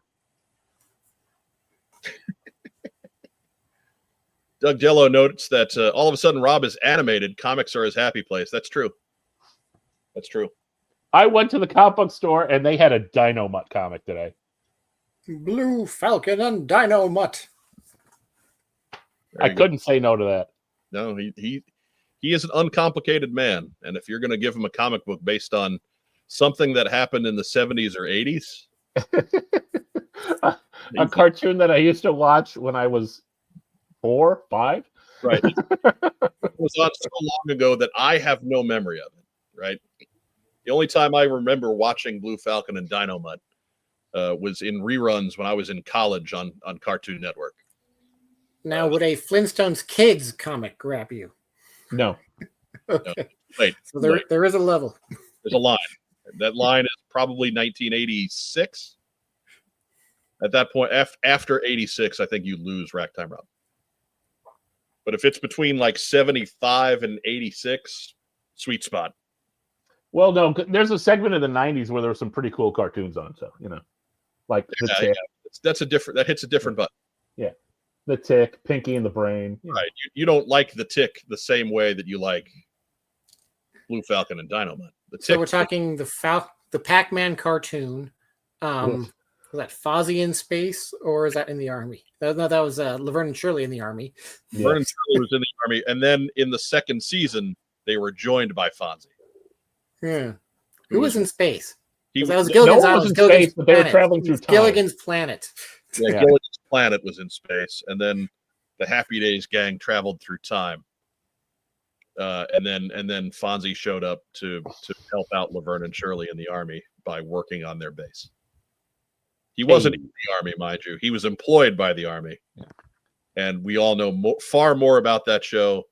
Doug Dello notes that all of a sudden Rob is animated. Comics are his happy place. That's true. That's true. I went to the comic book store and they had a Dino Mutt comic today. Blue Falcon and Dino Mutt. I couldn't say no to that. No, he is an uncomplicated man, and if you're going to give him a comic book based on something that happened in the 70s or 80s, a cartoon that I used to watch when I was 4, 5. Right. It was on so long ago that I have no memory of it. Right. The only time I remember watching Blue Falcon and Dino Mutt was in reruns when I was in college on Cartoon Network. Now, would a Flintstones Kids comic grab you? No. Okay. No. Wait. So there is a level. There's a line. That line is probably 1986. At that point, after 86, I think you lose Ragtime Rob. But if it's between like 75 and 86, sweet spot. Well, no, there's a segment in the 90s where there were some pretty cool cartoons on, so, like The Tick. Yeah. That hits a different button. Yeah. The Tick, Pinky and the Brain. Right. You don't like The Tick the same way that you like Blue Falcon and Dino Mutt. So we're talking the Pac-Man cartoon. Was that Fozzie in space, or is that in the army? No, that was Laverne and Shirley in the army. Laverne and Shirley was in the army, and then in the second season, they were joined by Fonzie. Yeah. Who was in space? That was Gilligan's no one was in space, but they were traveling through time. Gilligan's Planet. Yeah, Gilligan's Planet was in space, and then the Happy Days gang traveled through time. And then Fonzie showed up to help out Laverne and Shirley in the army by working on their base. He wasn't in the army, mind you. He was employed by the army. Yeah. And we all know far more about that show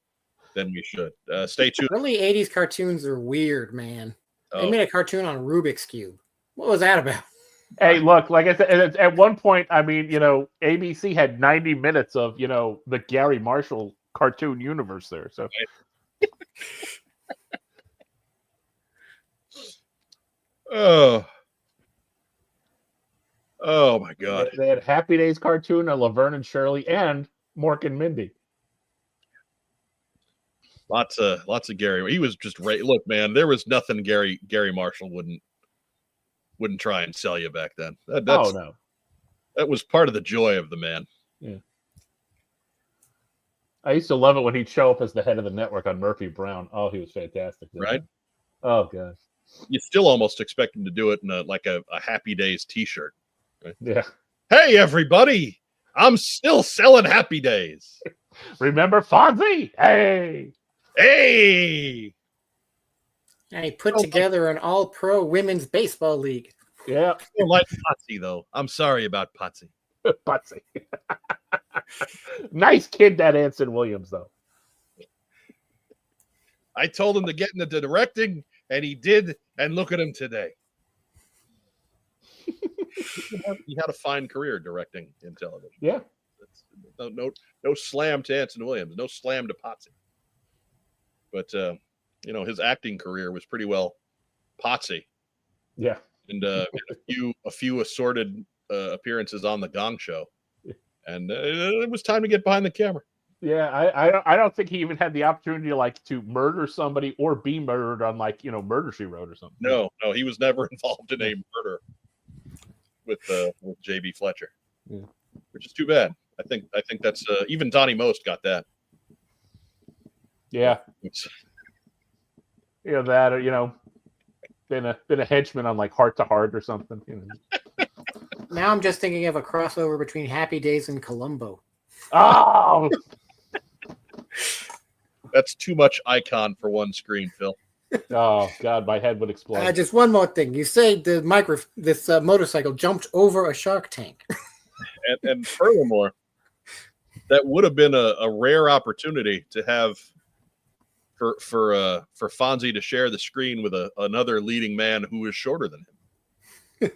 than we should. Stay tuned. Early 80s cartoons are weird, man. They made a cartoon on Rubik's Cube. What was that about? Hey, look, like I said, at one point, I mean, ABC had 90 minutes of, the Gary Marshall cartoon universe there. So. Oh my God! They had Happy Days cartoon, a Laverne and Shirley, and Mork and Mindy. Lots of Gary. He was just look, man. There was nothing Gary Marshall wouldn't try and sell you back then. That was part of the joy of the man. Yeah. I used to love it when he'd show up as the head of the network on Murphy Brown. Oh, he was fantastic. Right? Oh, gosh. You still almost expect him to do it in a Happy Days T-shirt. Right? Yeah. Hey, everybody! I'm still selling Happy Days. Remember Fonzie? Hey! And he put together an all-pro women's baseball league. Yeah. I don't like Potsy, though. I'm sorry about Potsy. Potsy. Nice kid, that Anson Williams, though. I told him to get into directing, and he did, and look at him today. He had a fine career directing in television. Yeah. No slam to Anson Williams, no slam to Potsy. But his acting career was pretty well Potsy. Yeah. And a few assorted appearances on the Gong Show, and it was time to get behind the camera. Yeah, I don't think he even had the opportunity to murder somebody or be murdered on Murder She Wrote or something. No, he was never involved in a murder with J.B. Fletcher, which is too bad. I think that's even Donnie Most got that. Yeah, that or been a henchman on Heart to Heart or something. Now I'm just thinking of a crossover between Happy Days and Columbo. Oh. That's too much icon for one screen, Phil. Oh God, my head would explode. Just one more thing. You say this motorcycle jumped over a shark tank. and furthermore, that would have been a rare opportunity to have for Fonzie to share the screen with another leading man who was shorter than him.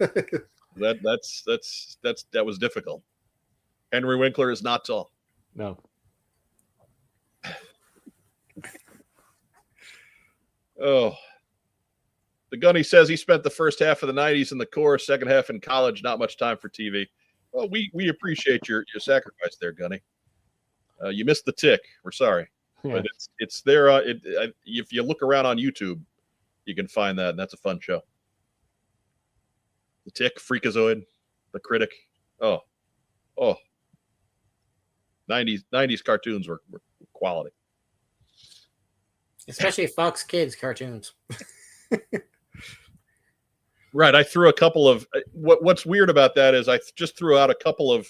That was difficult. Henry Winkler is not tall. No. Oh, the Gunny says he spent the first half of the 90s in the Corps, second half in college, not much time for TV. Well, we appreciate your sacrifice there, Gunny. You missed the tick. We're sorry. Yeah. But it's there. If you look around on YouTube, you can find that, and that's a fun show. The Tick, Freakazoid, The Critic. Oh. 90s cartoons were quality. Especially Fox Kids cartoons. Right. I threw a couple of what's weird about that is I just threw out a couple of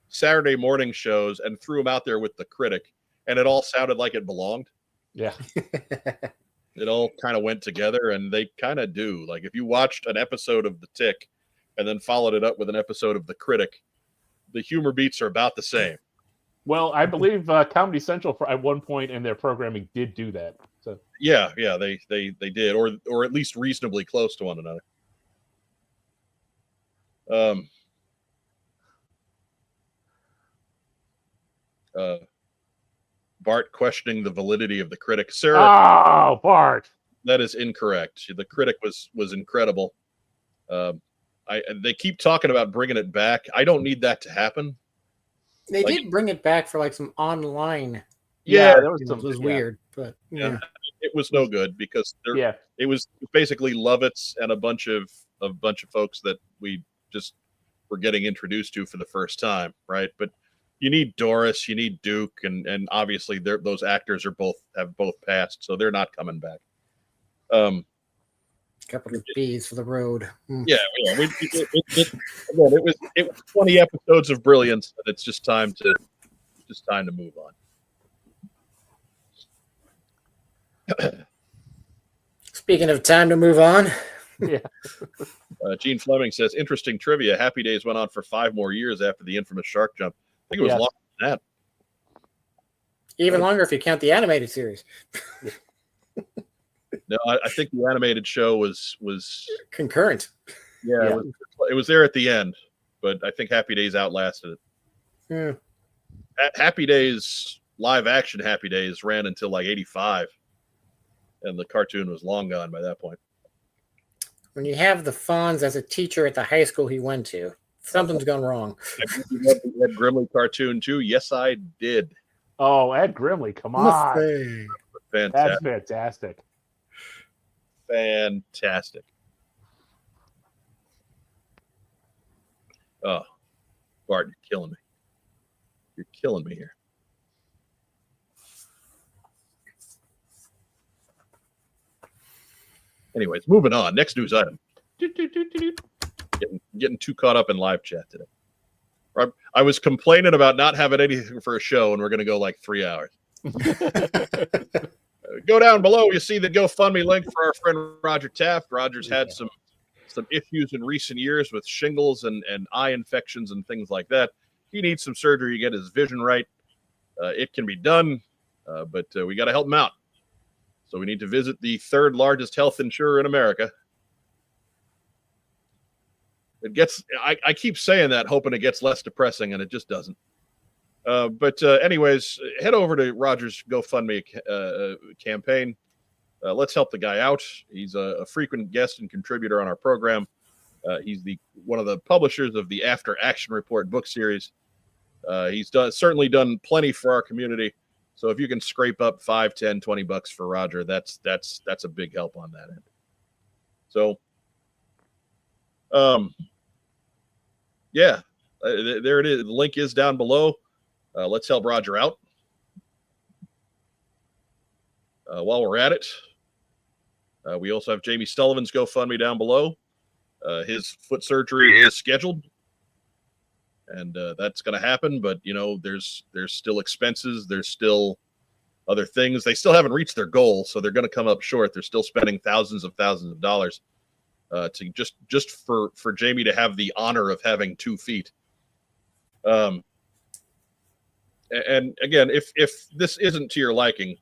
Saturday morning shows and threw them out there with The Critic, and it all sounded like it belonged. Yeah. It all kind of went together, and they kind of do. Like if you watched an episode of The Tick and then followed it up with an episode of The Critic, the humor beats are about the same. Well, I believe Comedy Central at one point in their programming did do that. So yeah, they did, or at least reasonably close to one another. Bart questioning the validity of The Critic. Sarah, oh, Bart, that is incorrect. The Critic was incredible. They keep talking about bringing it back. I don't need that to happen. They did bring it back for some online. Yeah, that was weird, but yeah, it was no good because it was basically Lovitz and a bunch of folks that we just were getting introduced to for the first time, right? But you need Doris, you need Duke, and obviously those actors have both passed, so they're not coming back. Couple of B's for the road. Yeah. It was 20 episodes of brilliance, and it's just time to move on. Speaking of time to move on, yeah. Gene Fleming says, interesting trivia. Happy Days went on for 5 more years after the infamous shark jump. I think it was longer than that. Even longer if you count the animated series. No, I think the animated show was concurrent. Yeah, it was there at the end, but I think Happy Days outlasted it. Yeah. Happy Days, live action Happy Days ran until 85, and the cartoon was long gone by that point. When you have the Fonz as a teacher at the high school he went to, something's gone wrong. You loved the Ed Grimley cartoon too? Yes, I did. Oh, Ed Grimley, come on. Fantastic. That's fantastic. Fantastic. Oh, Bart, you're killing me. You're killing me here. Anyways, moving on. Next news item. Getting too caught up in live chat today. I was complaining about not having anything for a show, and we're going to go 3 hours. Go down below. You see the GoFundMe link for our friend Roger Taft. Roger's had some issues in recent years with shingles and eye infections and things like that. He needs some surgery to get his vision right. It can be done, but we got to help him out. So we need to visit the 3rd largest health insurer in America. I keep saying that, hoping it gets less depressing, and it just doesn't. But anyways, head over to Roger's GoFundMe campaign. Let's help the guy out. He's a frequent guest and contributor on our program. He's one of the publishers of the After Action Report book series. He's certainly done plenty for our community. So if you can scrape up $5, $10, $20 for Roger, that's a big help on that end. So, yeah, there it is. The link is down below. Let's help Roger out. While we're at it, we also have Jamie Sullivan's GoFundMe down below. His foot surgery is scheduled, and that's going to happen. But you know, there's still expenses. There's still other things. They still haven't reached their goal, so they're going to come up short. They're still spending thousands of dollars to just for Jamie to have the honor of having 2 feet. And again, if this isn't to your liking,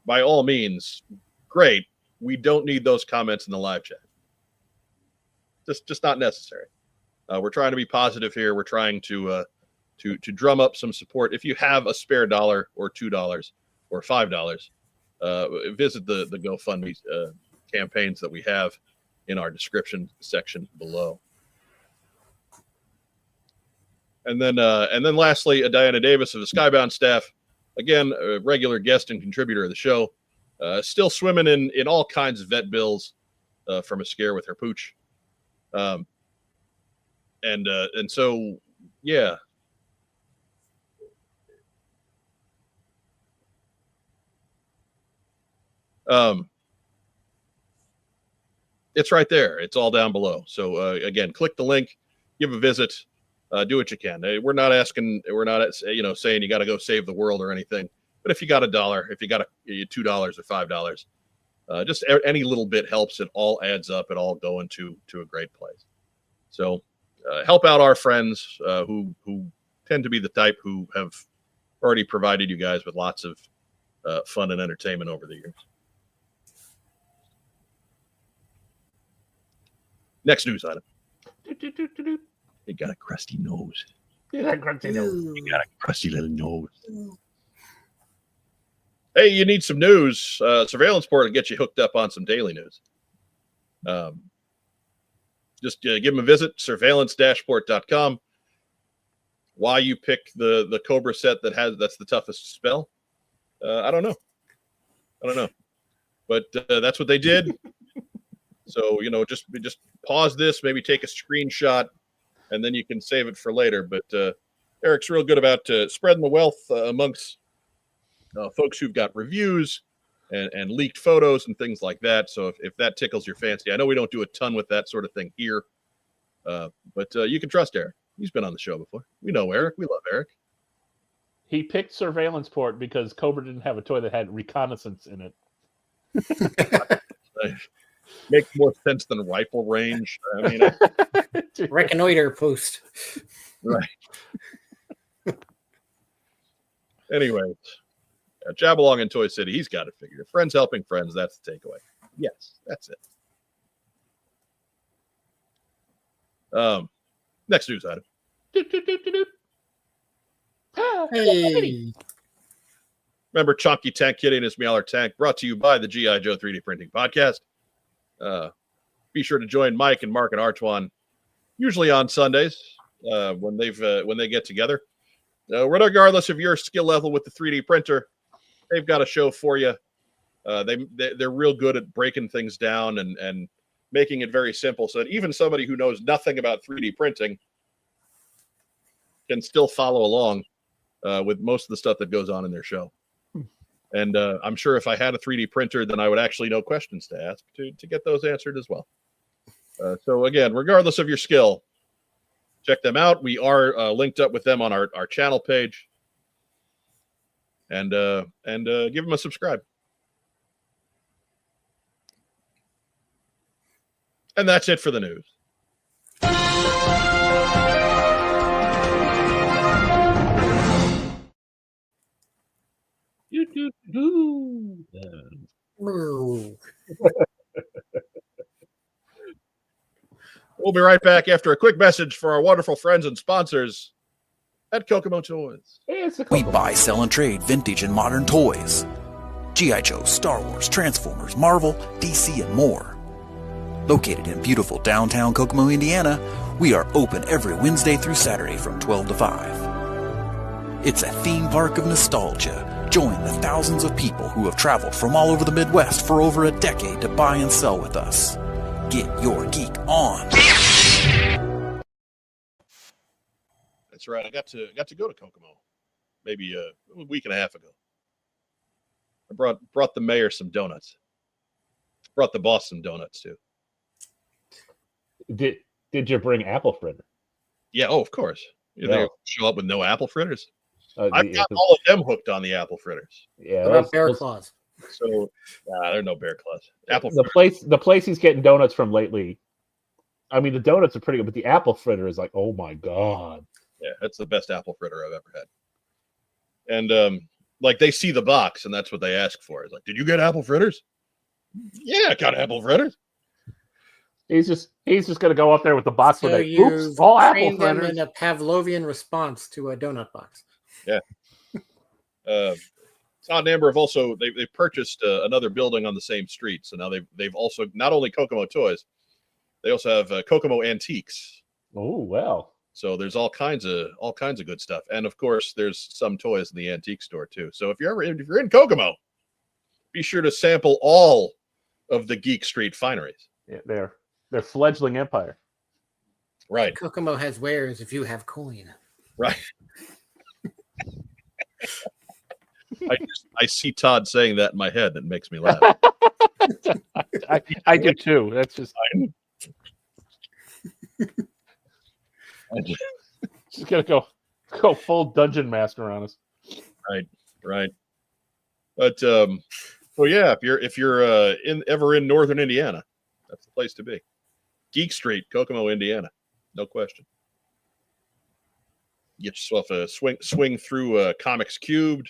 by all means, great. We don't need those comments in the live chat. Just not necessary. We're trying to be positive here. We're trying to drum up some support. If you have a spare $1 or $2 or $5, visit the GoFundMe campaigns that we have in our description section below. And then lastly, Diana Davis of the Skybound staff, again, a regular guest and contributor of the show, still swimming in all kinds of vet bills from a scare with her pooch. And so, yeah. It's right there. It's all down below. So again, click the link, give a visit, do what you can. We're not saying you got to go save the world or anything. But if you got $1, if you got $2 or $5, just any little bit helps. It all adds up. It all going to a great place. So help out our friends who tend to be the type who have already provided you guys with lots of fun and entertainment over the years. Next news item. You got a crusty nose. You got a crusty little nose. Hey, you need some news. Surveillance Port will get you hooked up on some daily news. Just give them a visit, surveillance-port.com. Why you pick the Cobra set that's the toughest to spell? I don't know. But that's what they did. So, just pause this, maybe take a screenshot, and then you can save it for later. But Eric's real good about spreading the wealth amongst folks who've got reviews and leaked photos and things like that. So if that tickles your fancy, I know we don't do a ton with that sort of thing here, but you can trust Eric. He's been on the show before. We know Eric. We love Eric. He picked Surveillance Port because Cobra didn't have a toy that had reconnaissance in it. Makes more sense than rifle range. I mean, reconnoiter post. Right. Anyways, Jabberlong in Toy City, he's got it figured. Friends helping friends, that's the takeaway. Yes, that's it. Next news item. Hey. Remember Chonky Tank Kitty and his Meowler Tank, brought to you by the GIJoe 3D Printing Podcast. Be sure to join Mike and Mark and Artwan, usually on Sundays when they get together. Regardless of your skill level with the 3D printer, they've got a show for you. They're real good at breaking things down and making it very simple so that even somebody who knows nothing about 3D printing can still follow along with most of the stuff that goes on in their show. And I'm sure if I had a 3D printer, then I would actually know questions to ask to get those answered as well. So again, regardless of your skill, check them out. We are linked up with them on our channel page. And give them a subscribe. And that's it for the news. We'll be right back after a quick message for our wonderful friends and sponsors at Kokomo Toys. We buy, sell, and trade vintage and modern toys. GIJoe, Star Wars, Transformers, Marvel, DC, and more. Located in beautiful downtown Kokomo, Indiana, we are open every Wednesday through Saturday from 12 to 5. It's a theme park of nostalgia. Join the thousands of people who have traveled from all over the Midwest for over a decade to buy and sell with us. Get your geek on. That's right. I got to go to Kokomo maybe a week and a half ago. I brought the mayor some donuts. Brought the boss some donuts too. Did you bring apple fritter? Yeah. Oh, of course. They show up with no apple fritters. I've got all of them hooked on the apple fritters. Yeah. What about bear claws? So there are no bear claws. The place he's getting donuts from lately. I mean, the donuts are pretty good, but the apple fritter is like, oh my god. Yeah, that's the best apple fritter I've ever had. And like they see the box and that's what they ask for. It's like, did you get apple fritters? Yeah, I got apple fritters. He's just gonna go up there with the box So with you all apple trained them fritters. in a Pavlovian response to a donut box. Yeah. Todd and Amber have also they purchased another building on the same street. So now they've also not only Kokomo Toys, they also have Kokomo Antiques. Oh well. So there's all kinds of good stuff, and of course there's some toys in the antique store too. So if you're in Kokomo, be sure to sample all of the Geek Street fineries. Yeah, they're fledgling empire. Right. Kokomo has wares if you have coin. Right. I see Todd saying that in my head. That makes me laugh. I do too. That's just. She's gonna go full dungeon master on us. Right. But well, yeah, if you're ever in northern Indiana, that's the place to be. Geek Street, Kokomo, Indiana, no question. Get yourself a swing through Comics Cubed,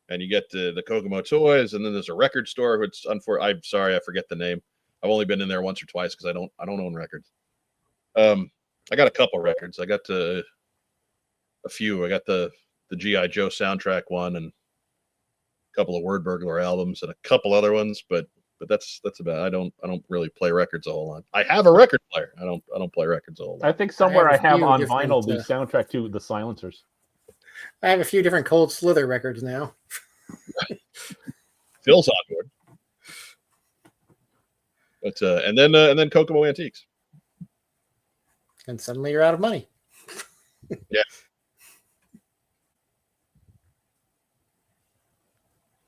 and you get the Kokomo Toys, and then there's a record store. Which I'm sorry, I forget the name. I've only been in there once or twice because I don't own records. I got a couple records. I got a few. I got the GIJoe soundtrack one and a couple of Word Burglar albums and a couple other ones, but that's about it. I don't really play records a whole lot. I have a record player. I don't play records a whole lot. I think somewhere I have on different, vinyl the soundtrack to The Silencers. I have a few different Cold Slither records now. Phil's on board. But and then Kokomo Antiques. And suddenly you're out of money. Yeah.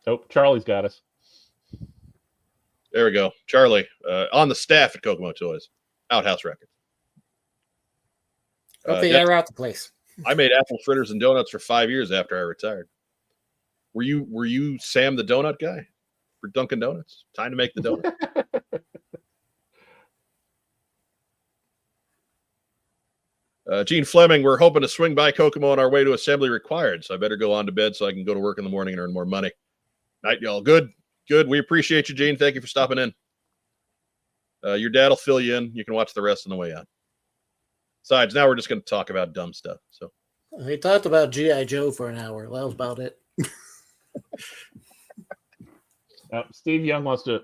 Oh, Charlie's got us. There we go. Charlie, on the staff at Kokomo Toys. Outhouse Records. Hope they air out the place. I made apple fritters and donuts for 5 years after I retired. Were you Sam the donut guy for Dunkin' Donuts? Time to make the donut. Gene Fleming, we're hoping to swing by Kokomo on our way to assembly required, so I better go on to bed so I can go to work in the morning and earn more money. Night, y'all. Good. We appreciate you, Gene. Thank you for stopping in. Your dad will fill you in. You can watch the rest on the way out. Besides, now we're just going to talk about dumb stuff. So We talked about GIJoe for an hour. That was about it. Steve Young wants the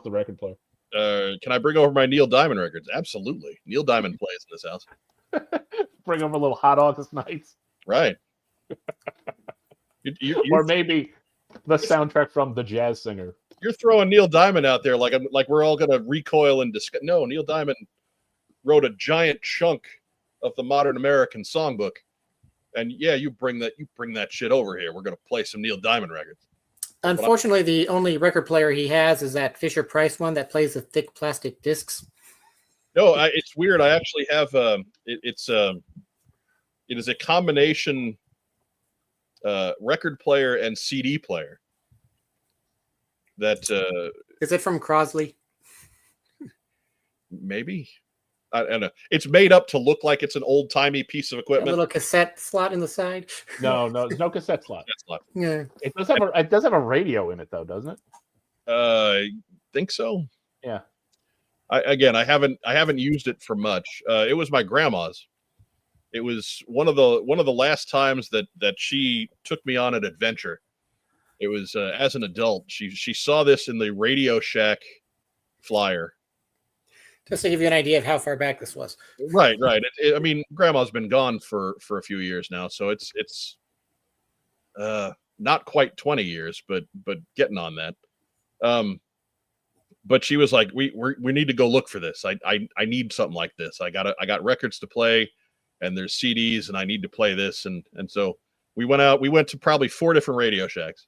record player. Can I bring over my Neil Diamond records? Absolutely. Neil Diamond plays in this house. Bring over a little Hot August Nights. Right. Or maybe the soundtrack from The Jazz Singer. You're throwing Neil Diamond out there like we're all going to recoil and discuss. No, Neil Diamond wrote a giant chunk of the modern American songbook. And yeah, you bring that shit over here. We're going to play some Neil Diamond records. Unfortunately, the only record player he has is that Fisher Price one that plays the thick plastic discs. No, it's weird. I actually have it is a combination record player and CD player. That Is it from Crosley? Maybe. I don't know. It's made up to look like it's an old timey piece of A equipment. little cassette slot in the side. No, there's no cassette slot. That's not. Yeah. It does have a radio in it though, doesn't it? I think so. Yeah. I haven't used it for much. It was my grandma's. It was one of the last times that she took me on an adventure. It was as an adult. She saw this in the Radio Shack flyer. Just to give you an idea of how far back this was. Right. I mean, Grandma's been gone for a few years now, so it's not quite 20 years, but getting on that. But she was like, we need to go look for this. I need something like this. I got records to play, and there's CDs, and I need to play this. And so we went to probably 4 different Radio Shacks.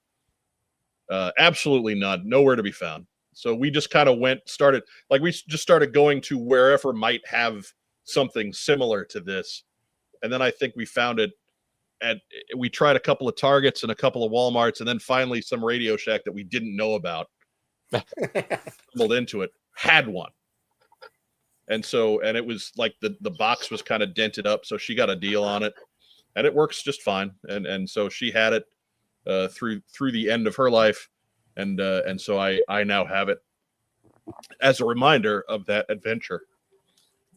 Absolutely nowhere to be found. So we just kind of started going to wherever might have something similar to this. And then I think we found it we tried a couple of Targets and a couple of Walmarts, and then finally some Radio Shack that we didn't know about stumbled into it, had one. And it was like the box was kind of dented up, so she got a deal on it, and it works just fine. And so she had it through the end of her life, and so I now have it as a reminder of that adventure.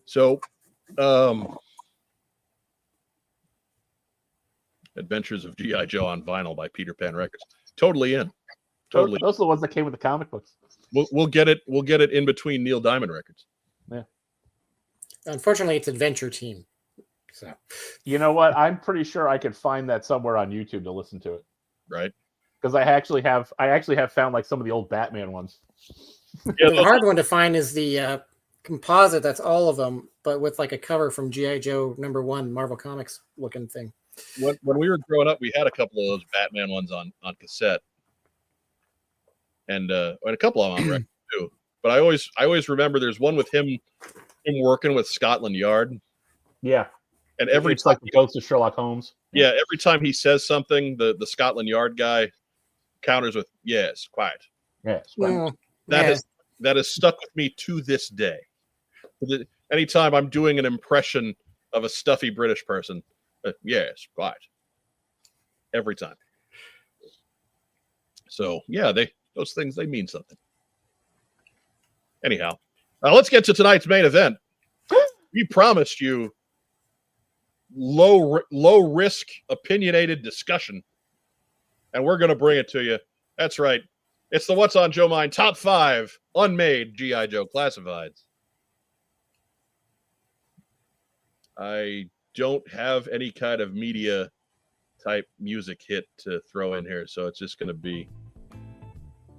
So Adventures of G.I. Joe on vinyl by Peter Pan Records. Totally in. Totally. Those are the ones that came with the comic books. We'll get it in between Neil Diamond records. Yeah. Unfortunately, it's Adventure Team. So you know what? I'm pretty sure I could find that somewhere on YouTube to listen to it. Right. Because I actually have found like some of the old Batman ones. Yeah, the hard one to find is the composite. That's all of them, but with like a cover from G.I. Joe #1 Marvel Comics looking thing. When we were growing up, we had a couple of those Batman ones on cassette, and a couple of them on record too. But I always remember there's one with him working with Scotland Yard. Yeah, and every it's like the Ghost of Sherlock Holmes. Yeah, every time he says something, the Scotland Yard guy counters with "Yes, quiet." Yes, that has stuck with me to this day. Anytime I'm doing an impression of a stuffy British person. Yes, right. Every time. So yeah, those things, they mean something. Anyhow, let's get to tonight's main event. We promised you low risk, opinionated discussion, and we're going to bring it to you. That's right. It's the What's on Joe Mind top 5 unmade G.I. Joe classifieds. I don't have any kind of media type music hit to throw in here, so it's just going to be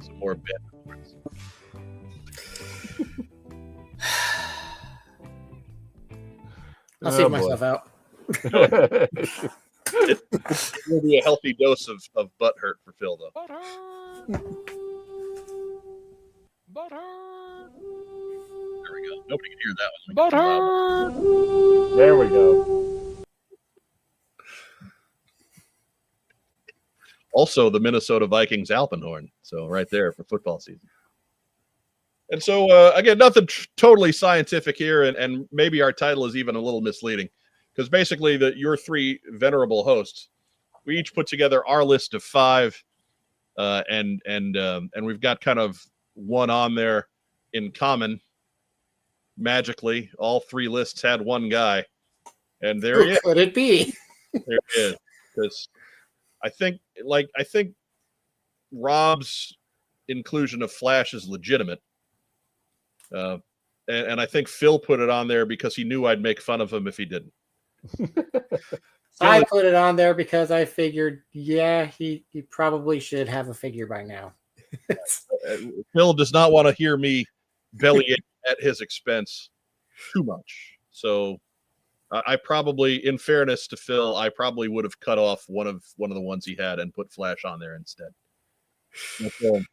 some more bad words. I'll see myself out. It will be a healthy dose of butt hurt for Phil, though. Butt hurt. There we go. Nobody can hear that one. Butt hurt. There we go. Also, the Minnesota Vikings Alpenhorn. So right there for football season. And so, again, nothing totally scientific here, and maybe our title is even a little misleading, because basically your 3 venerable hosts, we each put together our list of 5, and we've got kind of one on there in common. Magically, all 3 lists had one guy, and there he is. Who could it be? There it is. Because I think Rob's inclusion of Flash is legitimate. And I think Phil put it on there because he knew I'd make fun of him if he didn't. I put it on there because I figured, yeah, he probably should have a figure by now. Phil does not want to hear me bellyache at his expense too much. So I probably, in fairness to Phil, I probably would have cut off one of the ones he had and put Flash on there instead. Okay.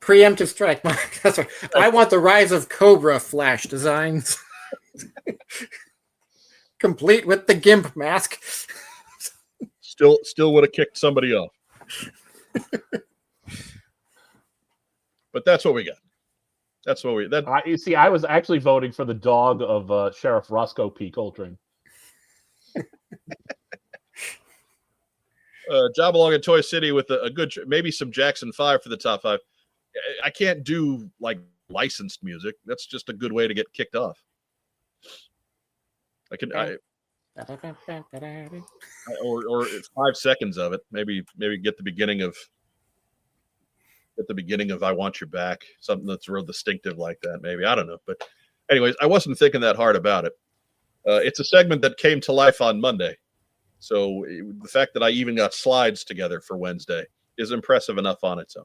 Preemptive strike, Mark. That's right. I want the Rise of Cobra Flash designs. Complete with the GIMP mask. Still would have kicked somebody off. But that's what we got. That's what we. You see, I was actually voting for the dog of Sheriff Roscoe P. Coltrane. Job along in Toy City with a good, maybe some Jackson 5 for the top 5. I can't do like licensed music. That's just a good way to get kicked off. Or 5 seconds of it. Maybe get the beginning of I Want Your Back, something that's real distinctive like that. Maybe, I don't know. But anyways, I wasn't thinking that hard about it. It's a segment that came to life on Monday. So the fact that I even got slides together for Wednesday is impressive enough on its own.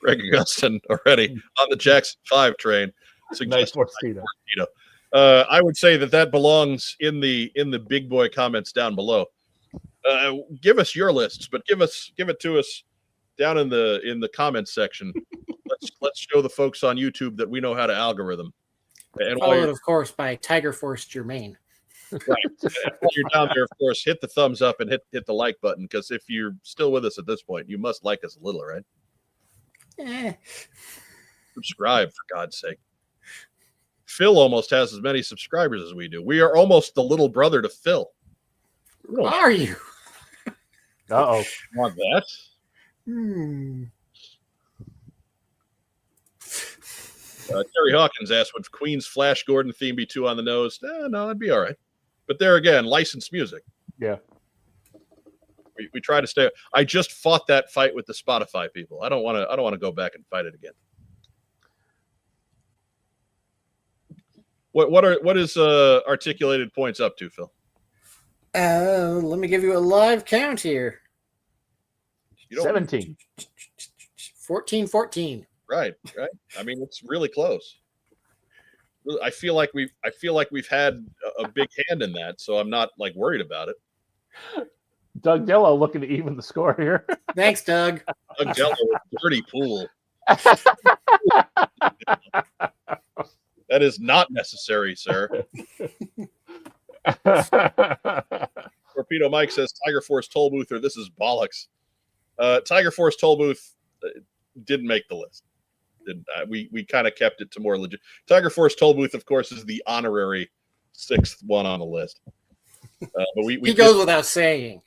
Greg Augustin already on the Jackson 5 train. Nice Forcito. I would say that belongs in the big boy comments down below. Give us your lists, but give it to us down in the comments section. Let's show the folks on YouTube that we know how to algorithm. And followed, of course, by Tiger Force Germain. Right. While you're down there, of course, hit the thumbs up and hit the like button, because if you're still with us at this point, you must like us a little, right? Subscribe, for God's sake. Phil almost has as many subscribers as we do. We are almost the little brother to Phil. Are you? Uh-oh. Want that? Terry Hawkins asked, would Queen's Flash Gordon theme be too on the nose? No, it'd be all right. But there again, licensed music. Yeah. We try to stay. I just fought that fight with the Spotify people. I don't want to go back and fight it again. What is Articulated Points up to, Phil? Let me give you a live count here. 17. 14. Right. I mean, it's really close. I feel like we've had a big hand in that, so I'm not like worried about it. Doug Dello looking to even the score here. Thanks, Doug. Doug Dello, dirty pool. That is not necessary, sir. Torpedo Mike says Tiger Force Toll Booth, or this is bollocks. Tiger Force Toll Booth didn't make the list. We kind of kept it to more legit. Tiger Force Toll Booth, of course, is the honorary 6th one on the list. But he goes without saying.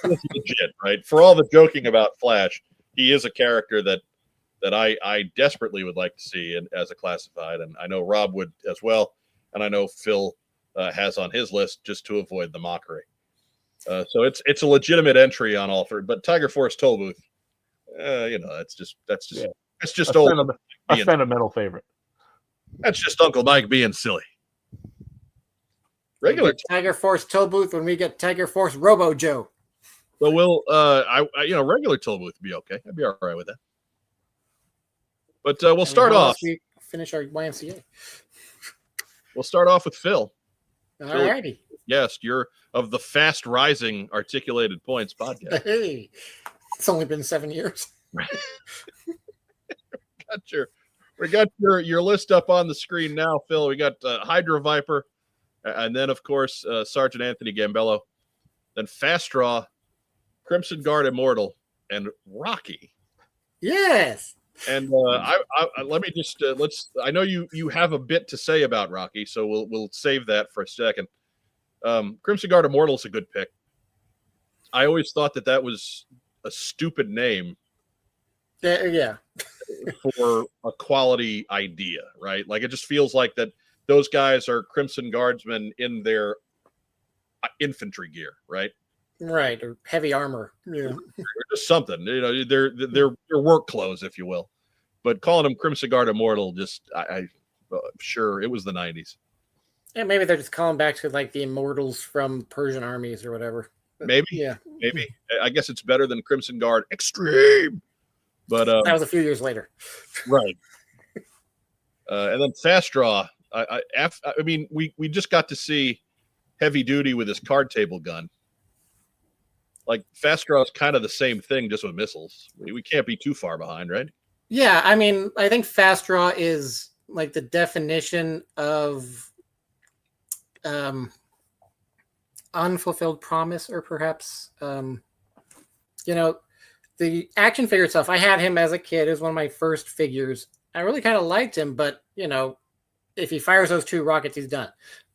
Legit, right? For all the joking about Flash, he is a character that I desperately would like to see as a classified, and I know Rob would as well, and I know Phil has on his list just to avoid the mockery. So it's a legitimate entry on all three. But Tiger Force Toll Booth, that's just a sentimental favorite. That's just Uncle Mike being silly. Regular Tiger Force Toll Booth when we get Tiger Force Robo Joe. But regular Toll Booth would be okay. I'd be all right with that. But we'll start off. We finish our YMCA. We'll start off with Phil. All righty. Yes, you're of the Fast Rising Articulated Points podcast. Hey, it's only been 7 years. We got your list up on the screen now, Phil. We got Hydra Viper, and then of course Sergeant Anthony Gambello, then Fast Draw, Crimson Guard Immortal, and Rocky. Yes. And let me just I know you have a bit to say about Rocky, so we'll save that for a second. Crimson Guard Immortal is a good pick. I always thought that was a stupid name. Yeah. For a quality idea, right? Like it just feels like that those guys are Crimson Guardsmen in their infantry gear, right? Right, or heavy armor. Yeah. Or just something, their work clothes, if you will. But calling them Crimson Guard Immortal, just sure, it was the 90s. Yeah, maybe they're just calling back to like the immortals from Persian armies or whatever. Maybe. Yeah. Maybe. I guess it's better than Crimson Guard Extreme. But that was a few years later. Right. And then Fast Draw. I mean, we just got to see Heavy Duty with his card table gun. Like Fast Draw is kind of the same thing, just with missiles. We can't be too far behind, right? Yeah, I mean, I think Fast Draw is like the definition of unfulfilled promise, or perhaps the action figure itself. I had him as a kid. It was one of my first figures. I really kind of liked him, but if he fires those 2 rockets, he's done.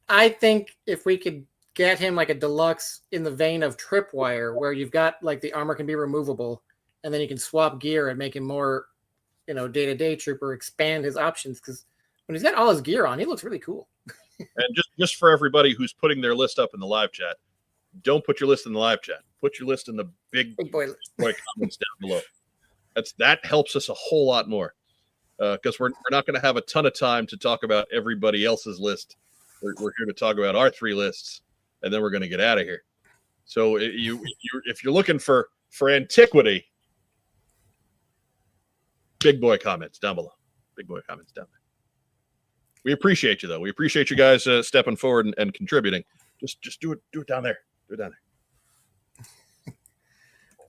I think if we could get him like a deluxe in the vein of Tripwire, where you've got like the armor can be removable, and then you can swap gear and make him more, day-to-day trooper, expand his options, because when he's got all his gear on, he looks really cool. And just for everybody who's putting their list up in the live chat, don't put your list in the live chat. Put your list in the big boy comments down below. That helps us a whole lot more, because we're not going to have a ton of time to talk about everybody else's list We're here to talk about our 3 lists, and then we're going to get out of here. So if you're looking for antiquity, big boy comments down below. Big boy comments down there. We appreciate you, though. We appreciate you guys stepping forward and contributing. Just do it down there. Do it down there.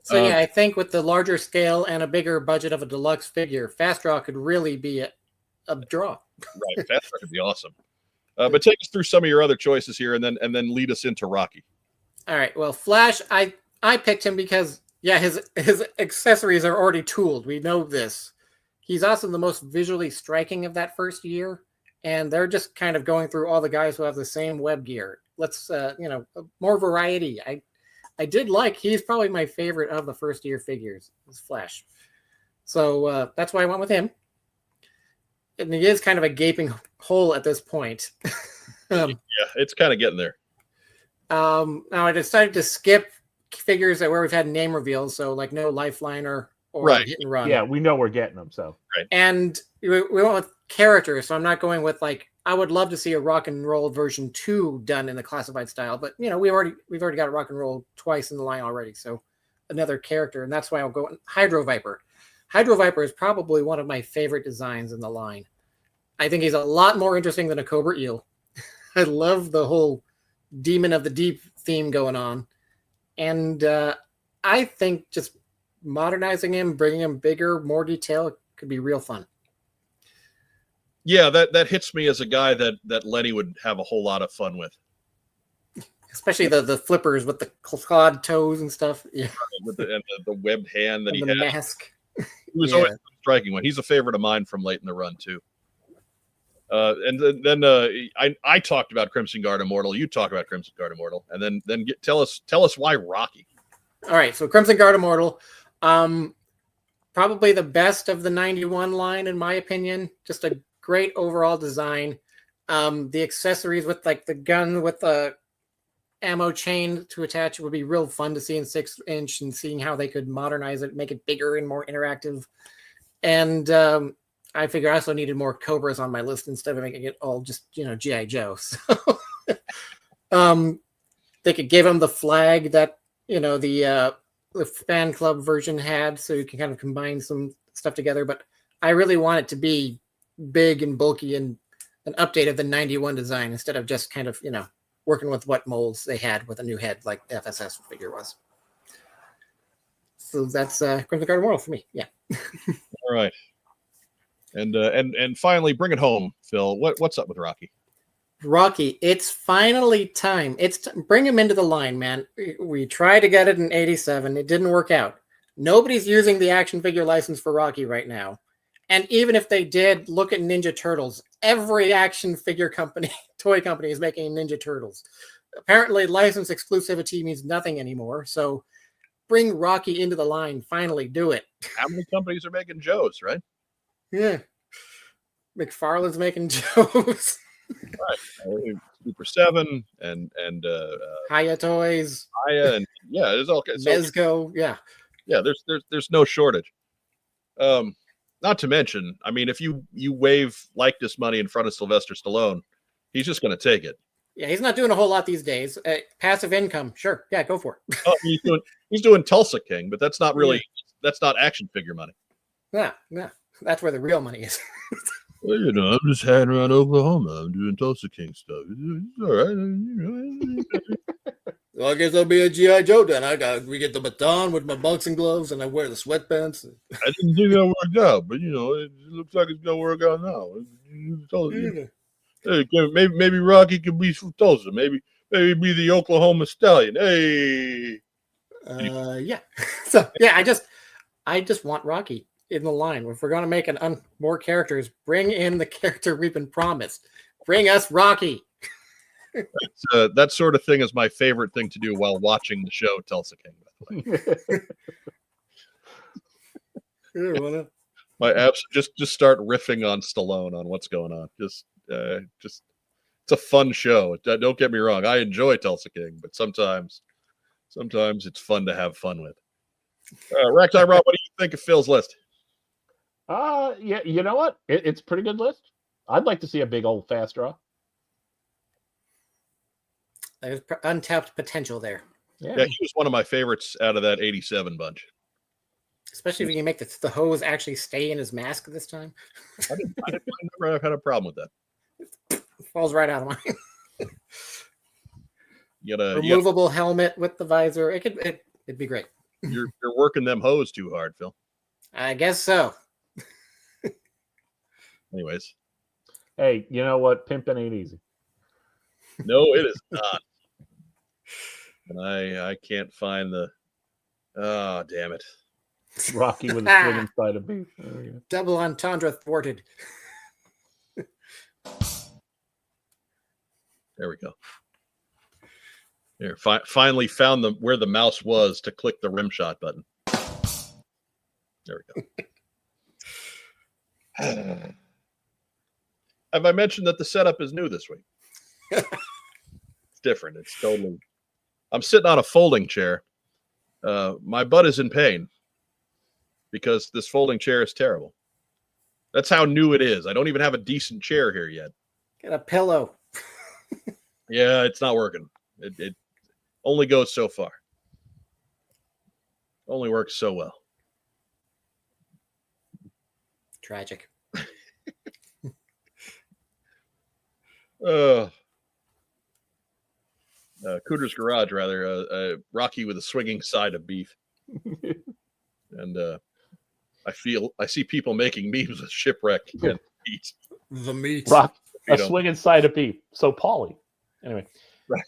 So yeah, I think with the larger scale and a bigger budget of a deluxe figure, Fast Draw could really be a draw. Right, Fast Draw could be awesome. But take us through some of your other choices here, and then lead us into Rocky. All right. Well, Flash, I picked him because his accessories are already tooled. We know this. He's also the most visually striking of that first year, and they're just kind of going through all the guys who have the same web gear. Let's more variety. I did like. He's probably my favorite of the first year figures. Is Flash. So that's why I went with him. And he is kind of a gaping hole at this point. Yeah, it's kind of getting there. Now I decided to skip figures where we've had name reveals, so like no Lifeline or Right. Hit and Run. Yeah, we know we're getting them. So And we went with characters, so I'm not going with like I would love to see a Rock and Roll version 2 done in the classified style, but we've already got a Rock and Roll twice in the line already, so another character, and that's why I'll go with Hydro Viper. Hydro Viper is probably one of my favorite designs in the line. I think he's a lot more interesting than a Cobra Eel. I love the whole Demon of the Deep theme going on. And I think just modernizing him, bringing him bigger, more detail could be real fun. Yeah, that hits me as a guy that Lenny would have a whole lot of fun with. Especially the flippers with the clawed toes and stuff. Yeah. With the webbed hand that And he the had. mask. He was always a striking one. He's a favorite of mine from late in the run, too. And then I talked about Crimson Guard Immortal. You talk about Crimson Guard Immortal, and then tell us why Rocky. All right, so Crimson Guard Immortal, probably the best of the 91 line in my opinion. Just a great overall design. The accessories with like the gun with the ammo chain to attach would be real fun to see in 6-inch, and seeing how they could modernize it, make it bigger and more interactive. And I figure I also needed more Cobras on my list instead of making it all just, GIJoe. So they could give him the flag that, the fan club version had, so you can kind of combine some stuff together. But I really want it to be big and bulky and an update of the 91 design instead of just kind of, working with what molds they had with a new head like the FSS figure was. So that's Crimson Guard Immortal for me. Yeah. All right. And finally, bring it home, Phil. What's up with Rocky? Rocky, it's finally time. Bring him into the line, man. We tried to get it in 87. It didn't work out. Nobody's using the action figure license for Rocky right now. And even if they did, look at Ninja Turtles. Every action figure company, toy company is making Ninja Turtles. Apparently, license exclusivity means nothing anymore. So bring Rocky into the line. Finally, do it. How many companies are making Joes, right? Yeah. McFarlane's making Joes. Right. Super 7 and Hiya Toys. Hiya, and yeah, there's all kinds. Mezco, yeah. Yeah, there's no shortage. Not to mention, I mean, if you wave likeness money in front of Sylvester Stallone, he's just going to take it. Yeah, he's not doing a whole lot these days. Passive income, sure. Yeah, go for it. Oh, he's doing Tulsa King, but that's not really that's not action figure money. Yeah, that's where the real money is. Well, I'm just hanging around Oklahoma. I'm doing Tulsa King stuff. It's all right. Well, I guess I'll be a G.I. Joe then. We get the baton with my boxing gloves, and I wear the sweatpants. I didn't think that worked out, but it looks like it's gonna work out now. Hey, maybe Rocky could be from Tulsa. Maybe be the Oklahoma Stallion. Hey. Yeah. So yeah, I just want Rocky in the line. If we're gonna make more characters, bring in the character we've been promised. Bring us Rocky. That sort of thing is my favorite thing to do while watching the show Tulsa King, by the way. My apps just start riffing on Stallone on what's going on. Just it's a fun show. Don't get me wrong, I enjoy Tulsa King, but sometimes it's fun to have fun with. Ragtime Rob, what do you think of Phil's list? Yeah, you know what? It's a pretty good list. I'd like to see a big old Fast Draw. There's untapped potential there, Yeah, he was one of my favorites out of that 87 bunch. especially if you can make the hose actually stay in his mask this time. I never had a problem with that. Falls right out of mine. You gotta, Removable helmet with the visor. It'd be great. you're working them hose too hard, Phil. I guess so. Anyways, Hey, you know what? Pimping ain't easy. no, it is not. And I can't find the. Oh, damn it! Rocky with a swing inside of beef. There we go. Double entendre thwarted. There we go. There, finally found where the mouse was to click the rim shot button. There we go. Have I mentioned that the setup is new this week? It's different. It's totally. I'm sitting on a folding chair. My butt is in pain because this folding chair is terrible. That's how new it is. I don't even have a decent chair here yet. Get a pillow. Yeah, it's not working. It only goes so far. Only works so well. Tragic. Cooter's Garage, rather. Rocky with a swinging side of beef. And I see people making memes with shipwreck and meat. The meat. Rock, a swinging side of beef. So Paulie. Anyway. Right.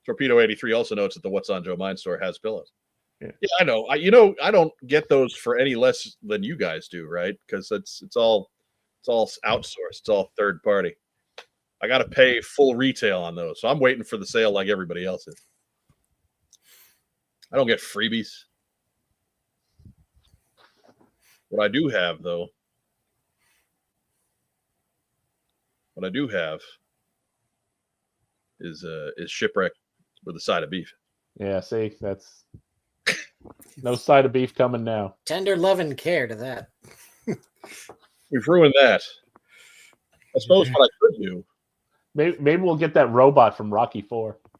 Torpedo 83 also notes that the What's on Joe Mind store has pillows. Yeah, I know. I don't get those for any less than you guys do, right? Because it's all outsourced. It's all third party. I got to pay full retail on those, so I'm waiting for the sale like everybody else is. I don't get freebies. What I do have, though, is shipwreck with a side of beef. Yeah, see, that's no side of beef coming now. Tender love and care to that. We've ruined that. I suppose what I could do. Maybe we'll get that robot from Rocky 4. I'm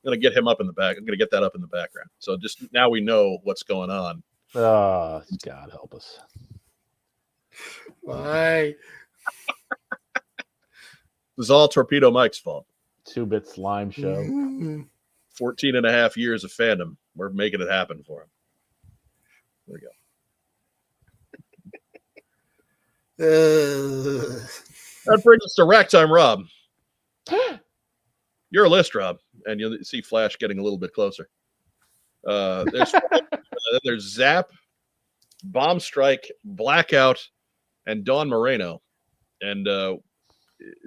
gonna get him up in the back. I'm gonna get that up in the background. So just now we know what's going on. Oh, God help us. Why? This is all Torpedo Mike's fault. 2-bit slime show. 14 and a half years of fandom. We're making it happen for him. There we go. That brings us to Rack Time, Rob. You're a list, Rob, and you'll see Flash getting a little bit closer. There's Zap, Bomb Strike, Blackout, and Don Moreno. And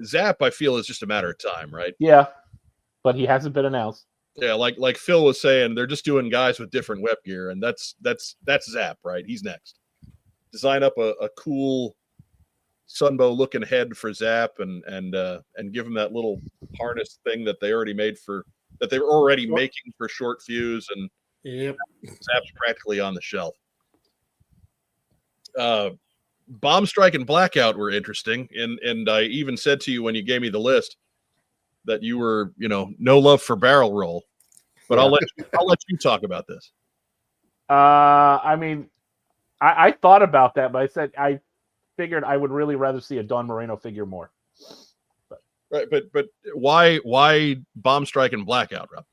Zap, I feel, is just a matter of time, right? Yeah, but he hasn't been announced. Yeah, like Phil was saying, they're just doing guys with different web gear, and that's Zap, right? He's next. Design up a cool Sunbow looking head for Zap, and give him that little harness thing that they already made that they were already making for Short Fuse, and yep. Zap's practically on the shelf. Bomb Strike and Blackout were interesting, and I even said to you when you gave me the list that you were, no love for Barrel Roll, but yeah. I'll let you talk about this. I mean, I thought about that, but I said I figured I would really rather see a Don Moreno figure more. Right, but why Bomb Strike and Blackout, Rob?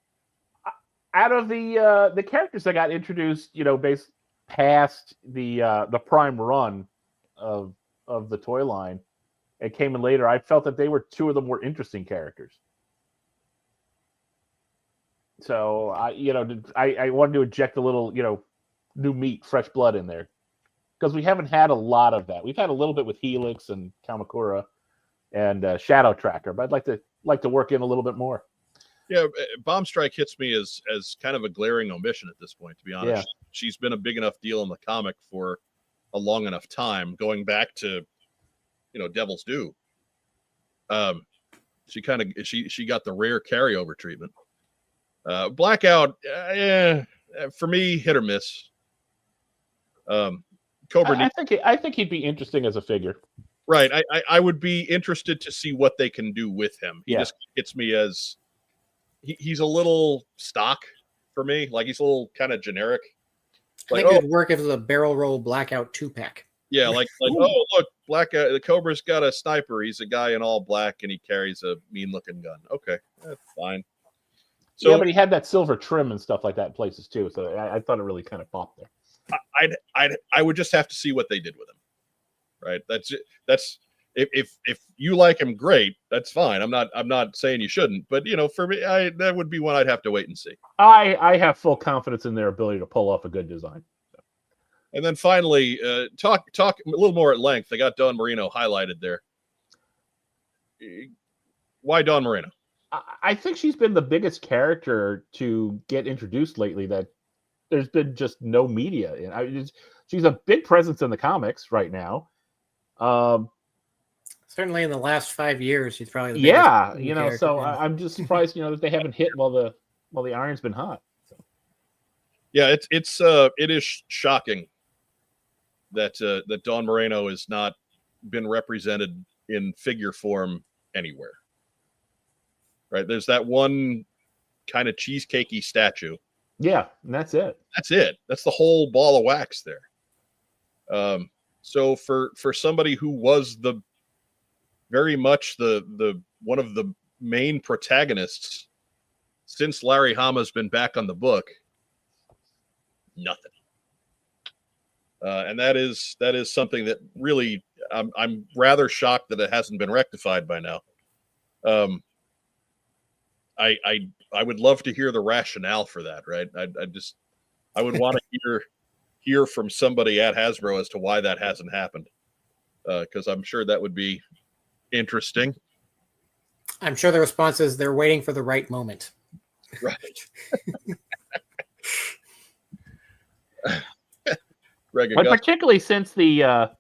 Out of the characters that got introduced, based past the prime run of the toy line, it came in later. I felt that they were two of the more interesting characters. So I wanted to inject a little, new meat, fresh blood in there, because we haven't had a lot of that. We've had a little bit with Helix and Kamakura and Shadow Tracker, but I'd like to work in a little bit more. Yeah, Bomb Strike hits me as kind of a glaring omission at this point, to be honest. Yeah. She's been a big enough deal in the comic for a long enough time, going back to, Devil's Due. She got the rare carryover treatment. Blackout, for me, hit or miss. Cobra. I think he'd be interesting as a figure. Right. I would be interested to see what they can do with him. He just hits me as he's a little stock for me. Like he's a little kind of generic. I think it would work if it was a barrel roll blackout 2-pack. Yeah, like oh look, Blackout. The Cobra's got a sniper. He's a guy in all black and he carries a mean looking gun. Okay, that's fine. So, yeah, but he had that silver trim and stuff like that in places too. So I thought it really kind of popped there. I would just have to see what they did with him. Right. That's it. That's if you like him, great. That's fine. I'm not saying you shouldn't, but for me, that would be one I'd have to wait and see. I have full confidence in their ability to pull off a good design. And then finally, talk a little more at length. They got Dawn Marino highlighted there. Why Dawn Marino? I think she's been the biggest character to get introduced lately that there's been just no media in. She's a big presence in the comics right now. Certainly in the last 5 years, she's probably the biggest so I'm just surprised, that they haven't hit while the iron's been hot. So. Yeah, it is shocking that Dawn Moreno has not been represented in figure form anywhere. Right? There's that one kind of cheesecakey statue. Yeah, and that's it. That's it. That's the whole ball of wax there. So for somebody who was very much the one of the main protagonists since Larry Hama's been back on the book, nothing. And that is something that really I'm rather shocked that it hasn't been rectified by now. I would love to hear the rationale for that, right? I would want to hear from somebody at Hasbro as to why that hasn't happened, because I'm sure that would be interesting. I'm sure the response is they're waiting for the right moment. Right. Greg, but particularly since some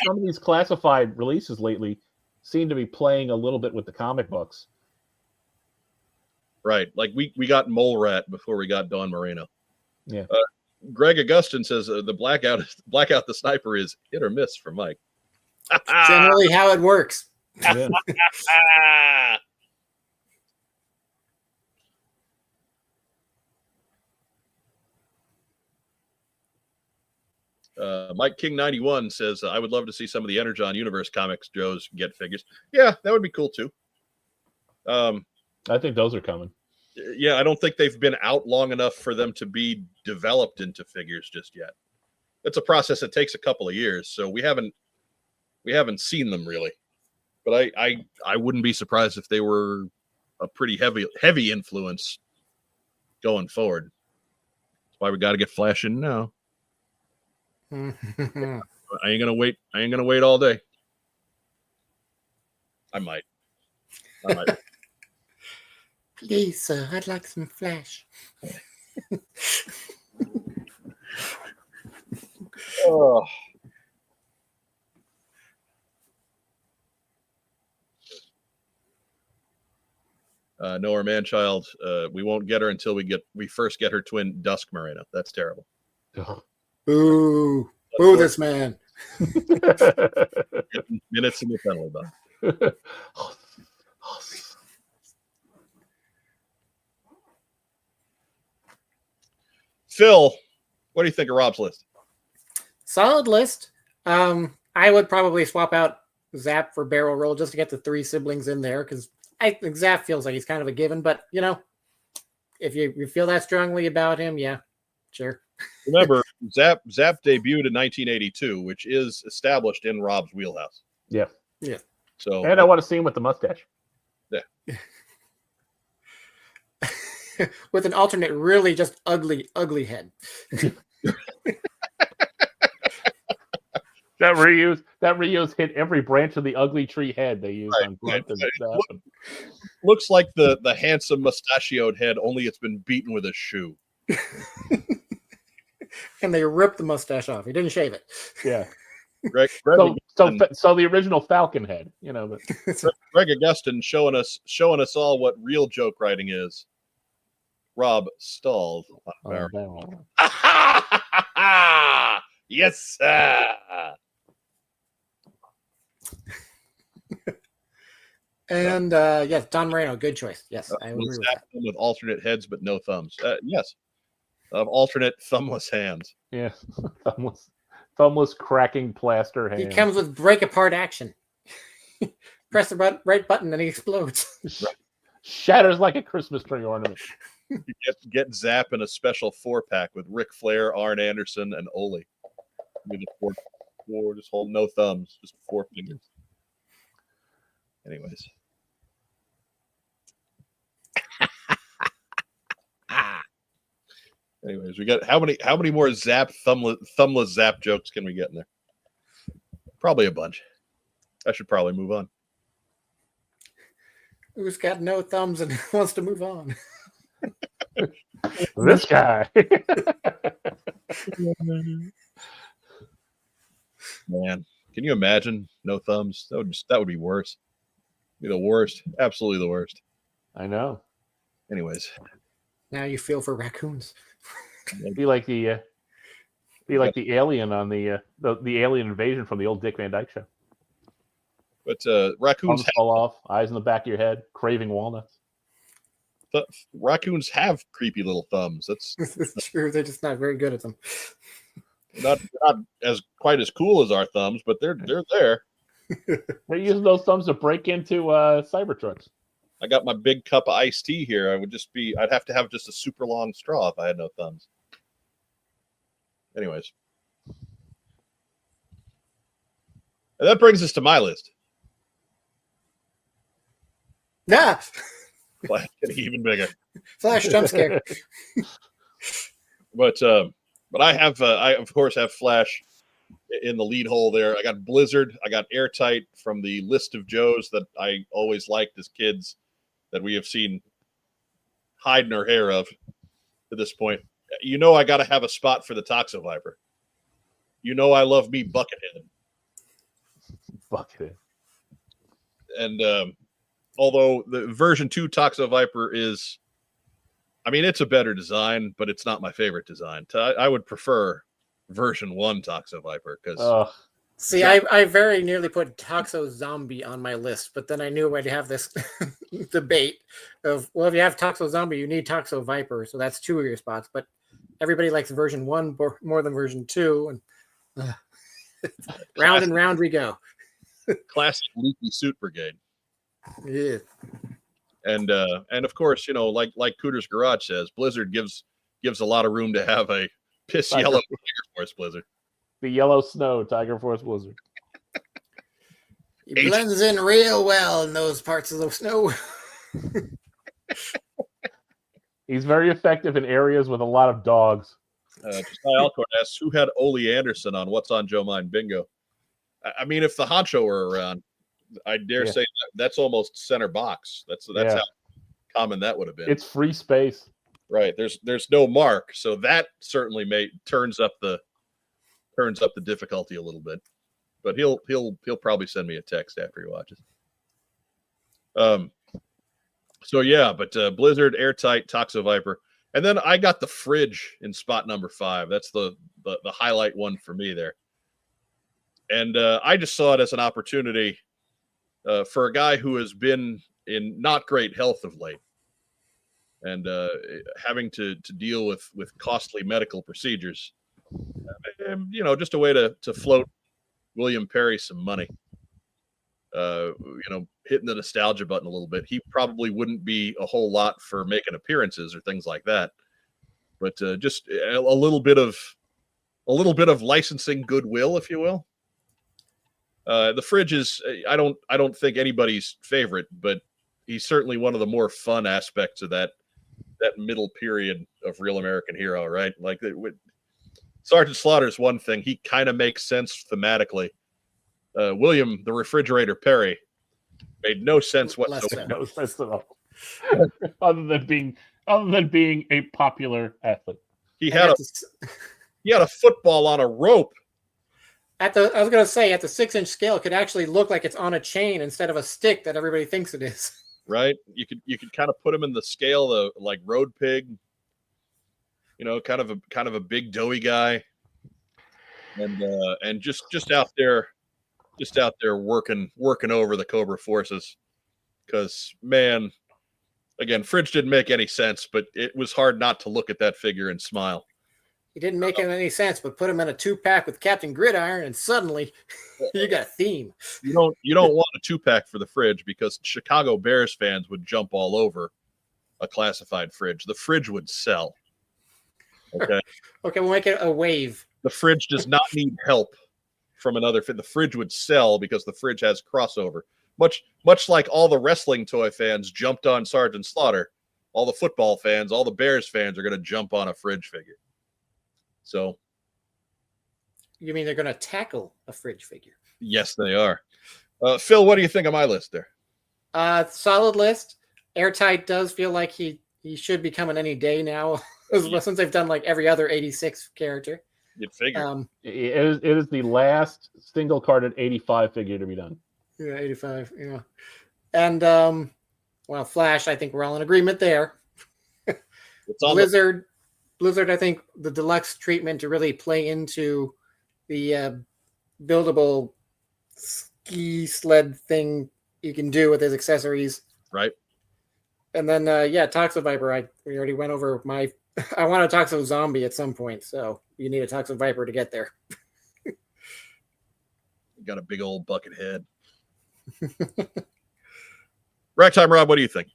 of these classified releases lately seem to be playing a little bit with the comic books. Right. Like we got Mole Rat before we got Dawn Moreno. Yeah. Greg Augustin says the blackout the sniper is hit or miss for Mike. Generally how it works. Yeah. Mike King 91 says I would love to see some of the Energon Universe comics Joe's get figures. Yeah, that would be cool too. I think those are coming. Yeah, I don't think they've been out long enough for them to be developed into figures just yet. It's a process that takes a couple of years, so we haven't seen them really. But I wouldn't be surprised if they were a pretty heavy influence going forward. That's why we got to get Flash in now. I ain't gonna wait all day. I might. Please, sir, I'd like some Flash. Oh. Noah Manchild, we won't get her until we first get her twin Dusk Moreno. That's terrible. Boo! Boo this man. Minutes in the penalty box. Phil, what do you think of Rob's list? Solid list. I would probably swap out Zap for Barrel Roll just to get the 3 siblings in there, because I think Zap feels like he's kind of a given. But if you feel that strongly about him, yeah, sure. Remember, Zap debuted in 1982, which is established in Rob's wheelhouse. Yeah. So, and I want to see him with the mustache. Yeah. With an alternate, really just ugly head. That reuse hit every branch of the ugly tree head they used on Grunt. Looks like the handsome mustachioed head, only it's been beaten with a shoe. And they ripped the mustache off. He didn't shave it. Yeah. Greg so the original Falcon head, but Greg Augustin showing us all what real joke writing is. Rob stalled on Barrel. Yes, sir. And yes, Don Moreno, good choice. Yes, I would We'll agree with zap that. them with alternate heads but no thumbs. Yes, of alternate thumbless hands. Yeah, thumbless cracking plaster He hands. comes with break apart action. Press the right button and he explodes. Shatters like a Christmas tree ornament. You get Zap in a special 4-pack with Ric Flair, Arn Anderson, and Ole. With four, just hold no thumbs, just 4 fingers. Anyways. Anyways, we got how many more thumbless Zap jokes can we get in there? Probably a bunch. I should probably move on. Who's got no thumbs and wants to move on? This guy. Man, can you imagine no thumbs? That would be worse. Be the worst. Absolutely the worst. I know. Anyways, Now you feel for raccoons. Be like the alien on the alien invasion from the old Dick Van Dyke show. but raccoons Thumbs fall off, eyes in the back of your head, craving walnuts. raccoons have creepy little thumbs. That's It's true. They're just not very good at them. not as quite as cool as our thumbs, but they're there. They're using those thumbs to break into Cybertrucks. I got my big cup of iced tea here. I'd have to have just a super long straw if I had no thumbs. Anyways. And that brings us to my list. Nah, Flash getting even bigger. Flash jump scare. But I of course have Flash in the lead hole there. I got Blizzard. I got Airtight from the list of Joes that I always liked as kids that we have seen hide nor hair of to this point. You know I got to have a spot for the Toxo Viper. You know I love me Buckethead. Buckethead. And although the version 2 Toxo Viper is, I mean, it's a better design, but it's not my favorite design. I would prefer version 1 Toxo Viper because See, I very nearly put Toxo Zombie on my list, but then I knew I'd have this debate of, well, if you have Toxo Zombie, you need Toxo Viper, so that's 2 of your spots. But everybody likes version 1 more than version 2, and round and round we go. classic leaky suit brigade. Yeah. And of course, you know, like Cooter's Garage says, Blizzard gives a lot of room to have a piss Tiger yellow Tiger Force Blizzard. The yellow snow Tiger Force Blizzard. He blends in real well in those parts of the snow. He's very effective in areas with a lot of dogs. Josiah Alcorn asks, who had Ole Anderson on What's on Joe Mind Bingo? I mean, if the Honcho were around, I dare say that's almost center box. That's how common that would have been. It's free space. Right. There's no mark, so that certainly turns up the difficulty a little bit. But he'll probably send me a text after he watches. So yeah, but Blizzard, Airtight, Toxo Viper, and then I got the Fridge in spot number 5. That's the highlight one for me there. And I just saw it as an opportunity for a guy who has been in not great health of late and having to deal with costly medical procedures. You know, just a way to float William Perry some money. You know, hitting the nostalgia button a little bit. He probably wouldn't be a whole lot for making appearances or things like that, but just a little bit of licensing goodwill, if you will. The Fridge is I don't think anybody's favorite, but he's certainly one of the more fun aspects of that middle period of Real American Hero, right? Like Sergeant Slaughter's one thing. He kind of makes sense thematically. William the Refrigerator Perry made no sense whatsoever. No sense at all. other than being a popular athlete. He had a football on a rope. I was going to say, at the 6-inch scale, it could actually look like it's on a chain instead of a stick that everybody thinks it is. Right? You could kind of put him in the scale of like Road Pig. You know, kind of a big doughy guy, and just out there working over the Cobra forces. because, man, again, Fridge didn't make any sense, but it was hard not to look at that figure and smile. He didn't make any sense, but put him in a 2-pack with Captain Gridiron, and suddenly you got a theme. You don't want a 2-pack for the Fridge because Chicago Bears fans would jump all over a classified Fridge. The Fridge would sell. Okay. Okay, we'll make it a wave. The Fridge does not need help from another. The Fridge would sell because the Fridge has crossover. Much like all the wrestling toy fans jumped on Sergeant Slaughter, all the football fans, all the Bears fans are going to jump on a Fridge figure. So, You mean they're going to tackle a Fridge figure? yes, they are. Phil, what do you think of my list there? Solid list. Airtight does feel like he should be coming any day now, since they've done like every other 86 character. You'd figure. It is the last single carded 85 figure to be done. Yeah, 85. Yeah. And well, Flash, I think we're all in agreement there. It's on Blizzard, I think the deluxe treatment to really play into the buildable ski sled thing you can do with his accessories. right. And then Toxo Viper, we already went over I want a Toxo Zombie at some point, so you need a Toxo Viper to get there. You got a big old bucket head. Ragtime Rob, what do you think?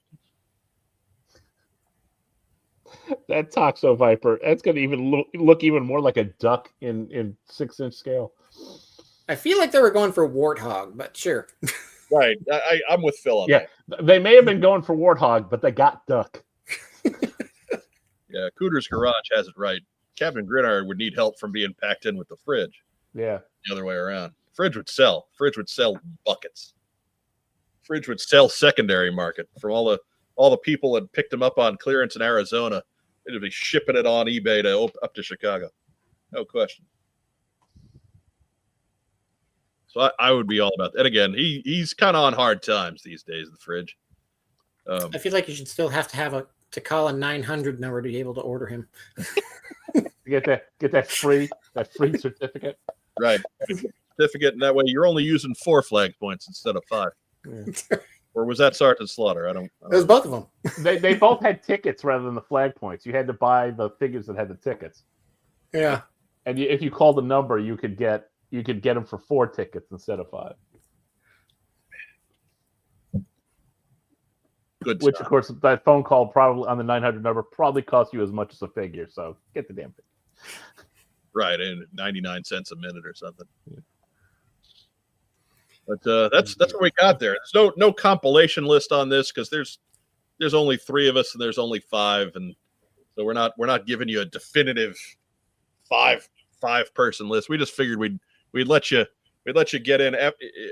That Toxo Viper, that's going to even look even more like a duck in 6-inch scale. I feel like they were going for Warthog, but sure. Right. I'm with Phil on that. They may have been going for Warthog, but they got duck. Yeah, Cooter's Garage has it right. Captain Gridiron would need help from being packed in with the Fridge. Yeah. The other way around. Fridge would sell. Fridge would sell buckets. Fridge would sell secondary market from all the people that picked him up on clearance in Arizona. They'd be shipping it on eBay up to Chicago. No question. So I would be all about that. And again, he's kind of on hard times these days, the Fridge. I feel like you should still have to call a 900 number to be able to order him. Get that free certificate. Right. Certificate, and that way you're only using 4 flag points instead of 5. Yeah. Or was that Sergeant Slaughter? I don't It was both of them. They both had tickets rather than the flag points. You had to buy the figures that had the tickets. Yeah. And if you called the number, you could get them for 4 tickets instead of 5. Good Which, stuff. of course, that phone call probably on the 900 number probably cost you as much as a figure. So get the damn thing. Right, and 99 cents a minute or something. Yeah. But that's what we got there. There's no compilation list on this because there's only 3 of us and there's only 5, and so we're not giving you a definitive 5 person list. We just figured we'd let you get in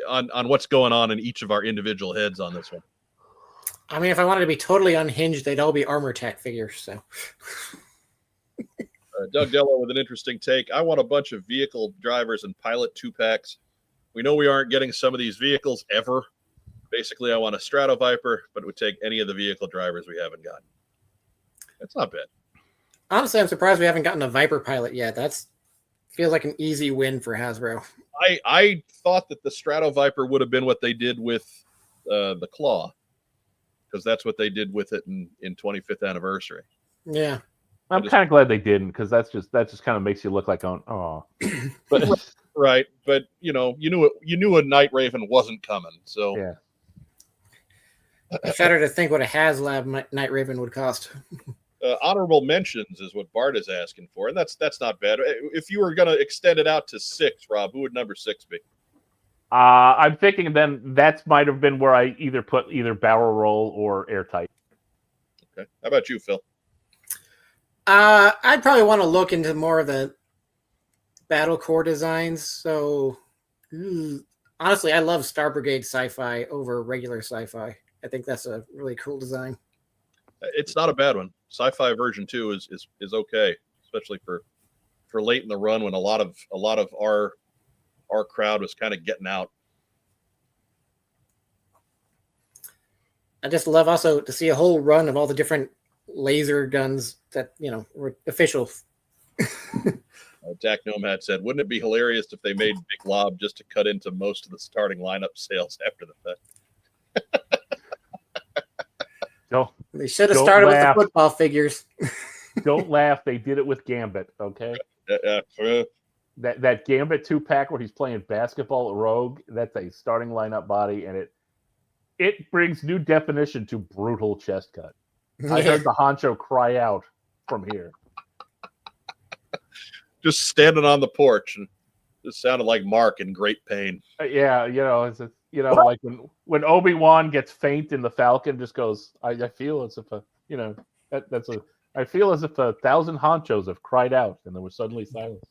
on what's going on in each of our individual heads on this one. I mean, if I wanted to be totally unhinged, they'd all be armor tech figures. So, Doug Dello with an interesting take. I want a bunch of vehicle drivers and pilot 2-packs. We know we aren't getting some of these vehicles ever. Basically, I want a Strato Viper, but it would take any of the vehicle drivers we haven't gotten. That's not bad. Honestly, I'm surprised we haven't gotten a Viper pilot yet. Feels like an easy win for Hasbro. I thought that the Strato Viper would have been what they did with the Claw, because that's what they did with it in 25th anniversary. Yeah. I'm kind of glad they didn't, because that just kind of makes you look like oh. But right, but you knew a Night Raven wasn't coming, so yeah. I shudder to think what a HasLab Night Raven would cost. Honorable mentions is what Bart is asking for, and that's not bad. If you were going to extend it out to 6, Rob, who would number 6 be? I'm thinking then that might have been where I put either barrel roll or airtight. Okay, how about you, Phil? I'd probably want to look into more of the battle core designs. So, honestly, I love Star Brigade sci-fi over regular sci-fi. I think that's a really cool design. It's not a bad one. Sci-fi version 2 is okay, especially for late in the run when a lot of our crowd was kind of getting out. I just love also to see a whole run of all the different laser guns that were official. Dak Nomad said, "Wouldn't it be hilarious if they made Big Lob just to cut into most of the starting lineup sales after the fact?" They should have Don't started with the laugh. football figures. Don't laugh. They did it with Gambit. Okay. That Gambit 2-pack where he's playing basketball at Rogue. That's a starting lineup body, and it brings new definition to brutal chest cut. I heard the honcho cry out from here. Just standing on the porch, and it sounded like Mark in great pain. Yeah, like when Obi-Wan gets faint in the Falcon, just goes, I feel as if I feel as if 1,000 honchos have cried out, and there was suddenly silence.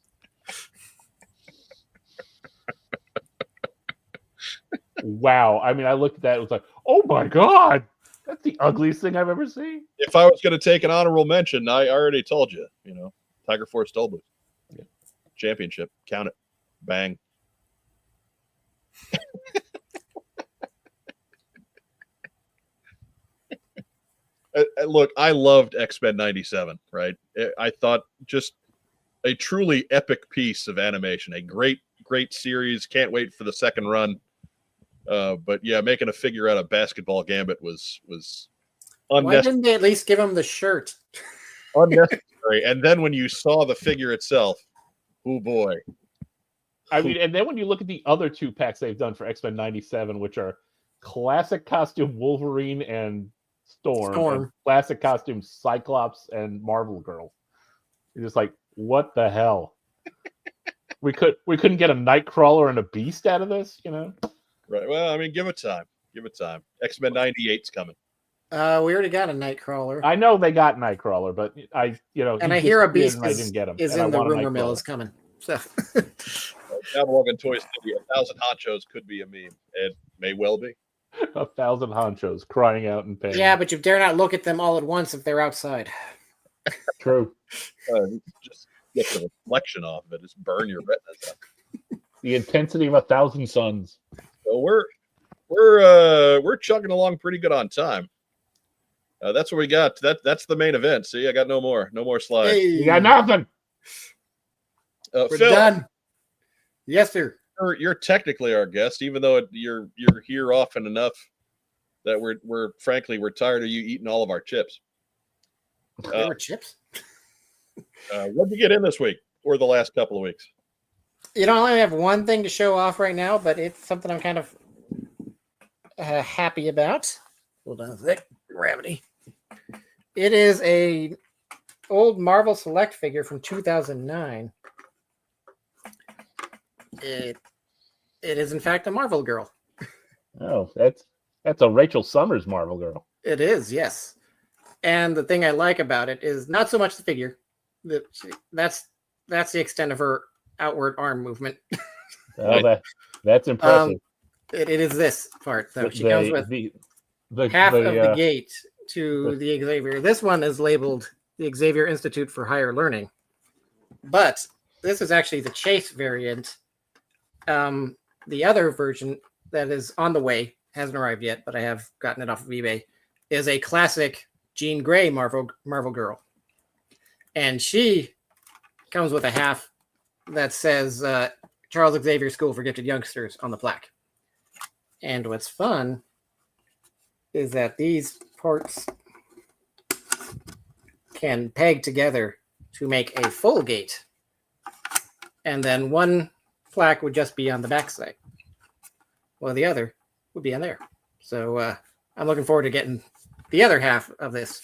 Wow. I mean, I looked at that, it was like, oh my God, that's the ugliest thing I've ever seen. If I was going to take an honorable mention, I already told you, Tiger Force Double Boost. Yeah. Championship. Count it. Bang. Look, I loved X-Men 97, right? I thought just a truly epic piece of animation, a great series. Can't wait for the second run. But yeah, making a figure out of basketball Gambit was Why unnecessary. didn't they at least give him the shirt? Unnecessary. And then when you saw the figure itself, oh boy. I mean, and then when you look at the other 2-packs they've done for X-Men 97, which are classic costume Wolverine and Storm. And classic costume Cyclops and Marvel Girl. You're just like, what the hell? we couldn't get a Nightcrawler and a Beast out of this, Right. Well, I mean, give it time. X-Men 98's coming. We already got a Nightcrawler. I know they got Nightcrawler, but I hear a Beast I didn't get him. is in the rumor mill is coming. So Catalog and Toy City, 1,000 honchos could be a meme. It may well be. 1,000 honchos crying out in pain. yeah, but you dare not look at them all at once if they're outside. True. Just get the reflection off of it. Just burn your retinas up. The intensity of 1,000 suns. So we're chugging along pretty good on time. That's what we got. That's the main event. See, I got no more slides. Hey, You got nothing. we're Phil, done. Yes, sir. you're technically our guest, even though you're here often enough that we're tired of you eating all of our chips. There were chips. What did you get in this week or the last couple of weeks? I only have one thing to show off right now, but it's something I'm kind of happy about. Hold on a sec. Gravity. It is a old Marvel Select figure from 2009. It is in fact a Marvel Girl. Oh, that's a Rachel Summers Marvel Girl. It is, yes. And the thing I like about it is not so much the figure. That's the extent of her outward arm movement. Oh, that's impressive. It is this part though. She comes with half of the gate to the Xavier. This one is labeled the Xavier Institute for Higher Learning, but this is actually the Chase variant. The other version that is on the way, hasn't arrived yet, but I have gotten it off of eBay, is a classic Jean Grey Marvel Girl, and she comes with a half that says Charles Xavier School for Gifted Youngsters on the plaque. And what's fun is that these parts can peg together to make a full gate. And then one plaque would just be on the backside, while the other would be on there. So I'm looking forward to getting the other half of this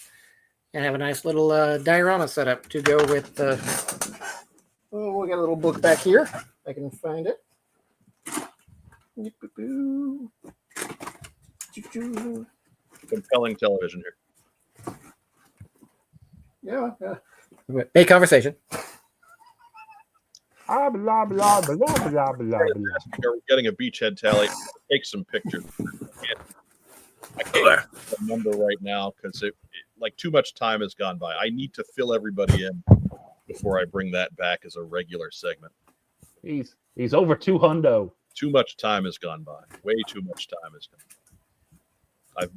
and have a nice little diorama setup to go with the... Oh, we got a little book back here. If I can find it. Compelling television here. Yeah. Make conversation. Blah, blah, blah, blah, blah, blah, blah. We're getting a beachhead tally. Take some pictures. I can't remember right now because like too much time has gone by. I need to fill everybody in before I bring that back as a regular segment. He's over 200. Too much time has gone by. Way too much time has gone by.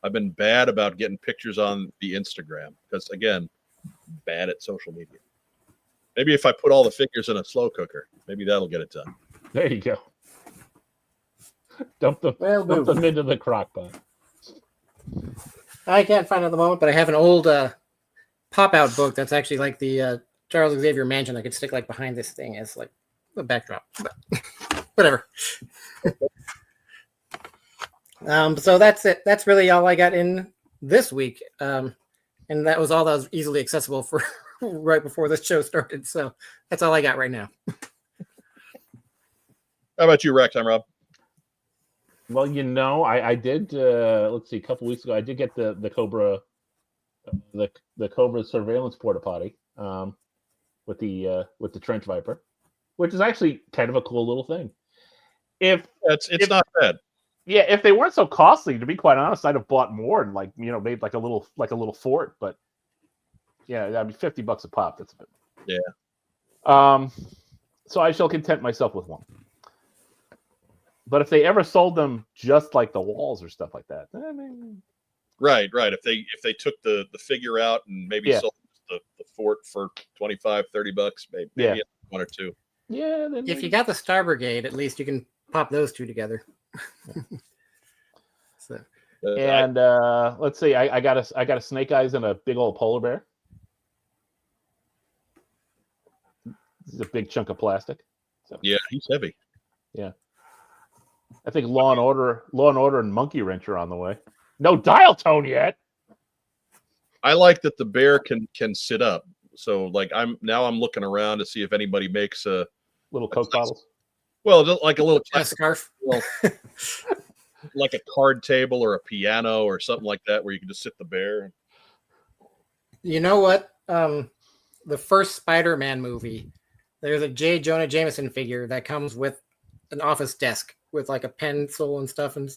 I've been bad about getting pictures on the Instagram because again, bad at social media. Maybe if I put all the figures in a slow cooker, maybe that'll get it done. There you go. Dump them into the crock pot. I can't find it at the moment, but I have an old pop-out book that's actually like the Charles Xavier Mansion I could stick like behind this thing as like a backdrop. But whatever. So that's it. That's really all I got in this week. And that was all that was easily accessible for right before this show started. So that's all I got right now. How about you, Ragtime Rob? Well, I did. Let's see, a couple weeks ago, I did get the Cobra, the Cobra surveillance porta potty with the Trench Viper, which is actually kind of a cool little thing. It's not bad. Yeah, if they weren't so costly, to be quite honest, I'd have bought more and made like a little fort. But yeah, I mean, $50 a pop. That's a bit. Yeah. So I shall content myself with one. But if they ever sold them just like the walls or stuff like that, I mean... Right. If they took the figure out and maybe sold the fort for $25-$30, maybe one or two. Yeah. If you got the Star Brigade, at least you can pop those two together. So. And let's see, I got a Snake Eyes and a big old polar bear. This is a big chunk of plastic. So. Yeah, he's heavy. Yeah. I think Law and Order and Monkey Wrench are on the way. No dial tone yet. I like that the bear can sit up. So like I'm looking around to see if anybody makes a little Coke bottles. Well, like a little scarf. Well, like a card table or a piano or something like that where you can just sit the bear. You know what? The first Spider-Man movie, there's a J. Jonah Jameson figure that comes with an office desk with like a pencil and stuff, and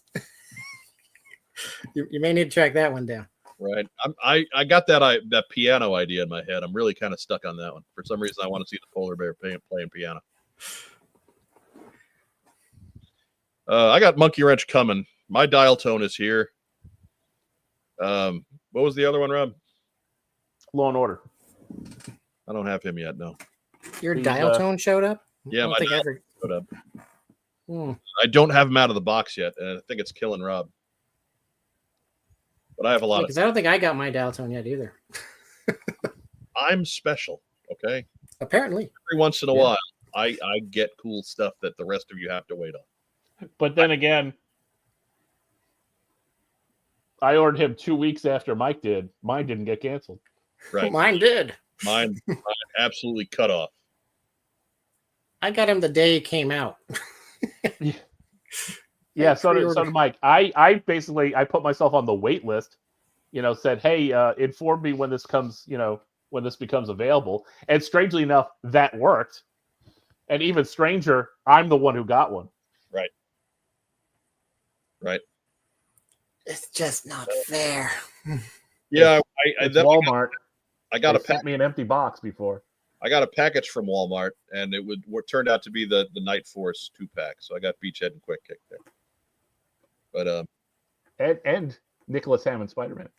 you may need to track that one down. Right. I got that piano idea in my head. I'm really kind of stuck on that one. For some reason, I want to see the polar bear playing piano. I got Monkey Wrench coming. My dial tone is here. What was the other one, Rob? Law and Order. I don't have him yet. No. Your dial tone showed up? Yeah, my dial tone showed up. Hmm. I don't have him out of the box yet, and I think it's killing Rob. But I have a lot because I don't think I got my dial tone yet either. I'm special, okay? Apparently. Every once in a while, I get cool stuff that the rest of you have to wait on. But then again, I ordered him 2 weeks after Mike did. Mine didn't get canceled. Right. Mine did. Mine absolutely cut off. I got him the day he came out. Yeah, so did Mike. I basically put myself on the wait list, said, hey, inform me when this comes, when this becomes available. And strangely enough, that worked. And even stranger, I'm the one who got one. Right. Right. It's just not fair. Yeah, it's Walmart. I got sent me an empty box before. I got a package from Walmart, and it turned out to be the Night Force 2-pack. So I got Beachhead and Quick Kick there. But and Nicholas Hammond Spider-Man.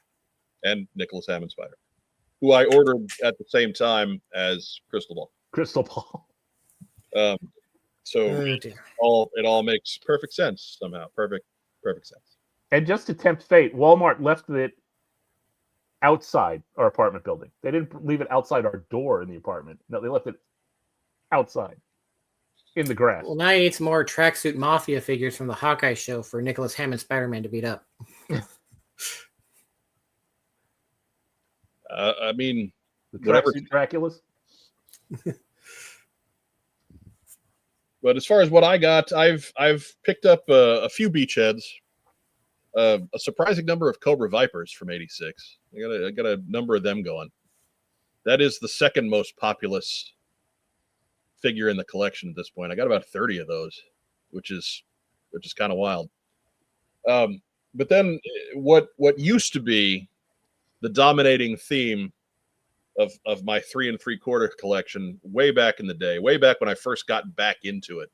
And Nicholas Hammond Spider, who I ordered at the same time as Crystal Ball. Crystal Ball. So it all makes perfect sense somehow. Perfect sense. And just to tempt fate, Walmart left it outside our apartment building. They didn't leave it outside our door in the apartment. No, they left it outside in the grass. Well, now you need some more Tracksuit Mafia figures from the Hawkeye show for Nicholas Hammond Spider-Man to beat up. I mean, the Tracksuit Draculas. But as far as what I got, I've picked up a few Beachheads, a surprising number of Cobra Vipers from '86. I got a number of them going. That is the second most populous figure in the collection at this point. I got about 30 of those, which is kind of wild. But then what used to be the dominating theme of my 3 3/4 collection way back in the day, way back when I first got back into it.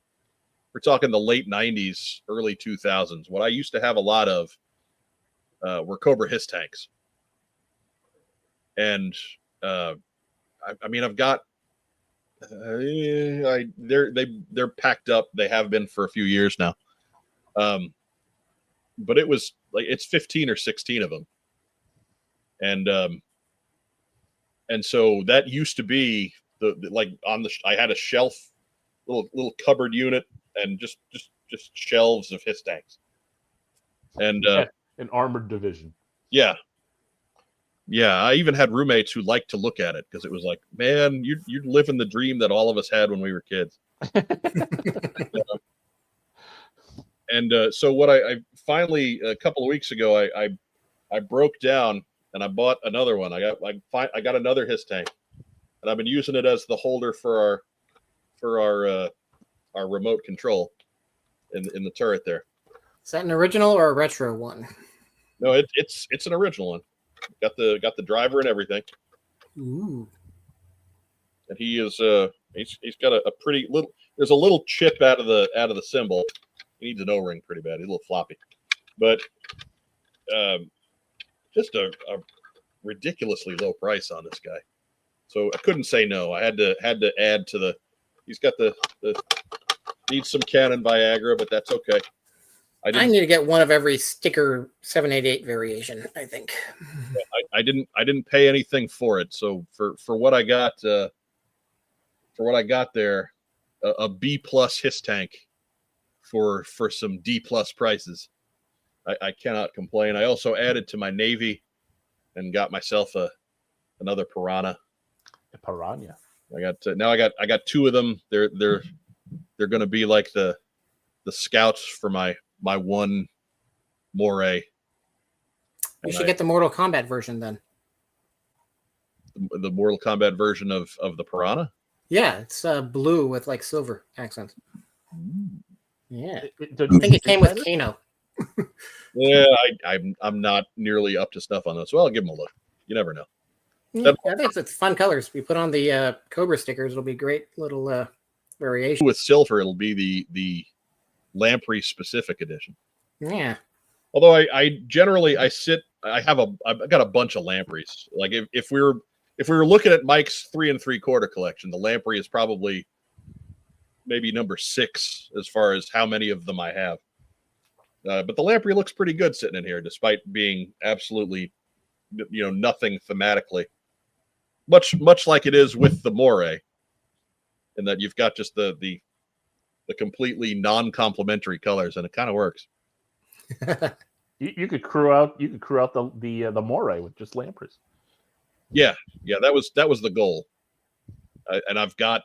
We're talking the late 90s, early 2000s. What I used to have a lot of were Cobra Hiss tanks. And I mean, I've got they're packed up. They have been for a few years now. But it was like it's 15 or 16 of them. and so that used to be the like on the I had a shelf, little cupboard unit, and just shelves of his tanks, and an armored division. yeah. I even had roommates who liked to look at it because it was like, man, you're living the dream that all of us had when we were kids. And so what I finally a couple of weeks ago I broke down and I bought another one. I got another his tank, and I've been using it as the holder for our remote control in the turret there. Is that an original or a retro one? No, it's an original one. Got the driver and everything. Ooh. And he is he's got a pretty little. There's a little chip out of the cymbal. He needs an O-ring pretty bad. He's a little floppy, but just a ridiculously low price on this guy. So I couldn't say no. I had to add to the. He's got the needs some cannon Viagra, but that's okay. I need to get one of every sticker 788 variation, I think. I didn't pay anything for it. So for what I got there, a B+ his tank for some D+ prices. I cannot complain. I also added to my Navy and got myself another Piranha. A Piranha. I got two of them. They're going to be like the scouts for my one Moray. You should get the Mortal Kombat version then. The Mortal Kombat version of the Piranha? Yeah, it's blue with like silver accents. Yeah. I I think it came with Kano. Yeah, I'm not nearly up to snuff on this. Well, I'll give them a look. You never know. I think it's fun colors. We put on the Cobra stickers. It'll be great little variation. With silver, it'll be the Lamprey specific edition. Yeah. Although I've got a bunch of Lampreys. Like if we were looking at Mike's 3 3/4 collection, the Lamprey is probably maybe number 6 as far as how many of them I have. But the Lamprey looks pretty good sitting in here, despite being absolutely, nothing thematically. Much like it is with the Moray, in that you've got just the completely non-complementary colors, and it kind of works. You could crew out the Moray with just Lampreys. Yeah, that was the goal. And I've got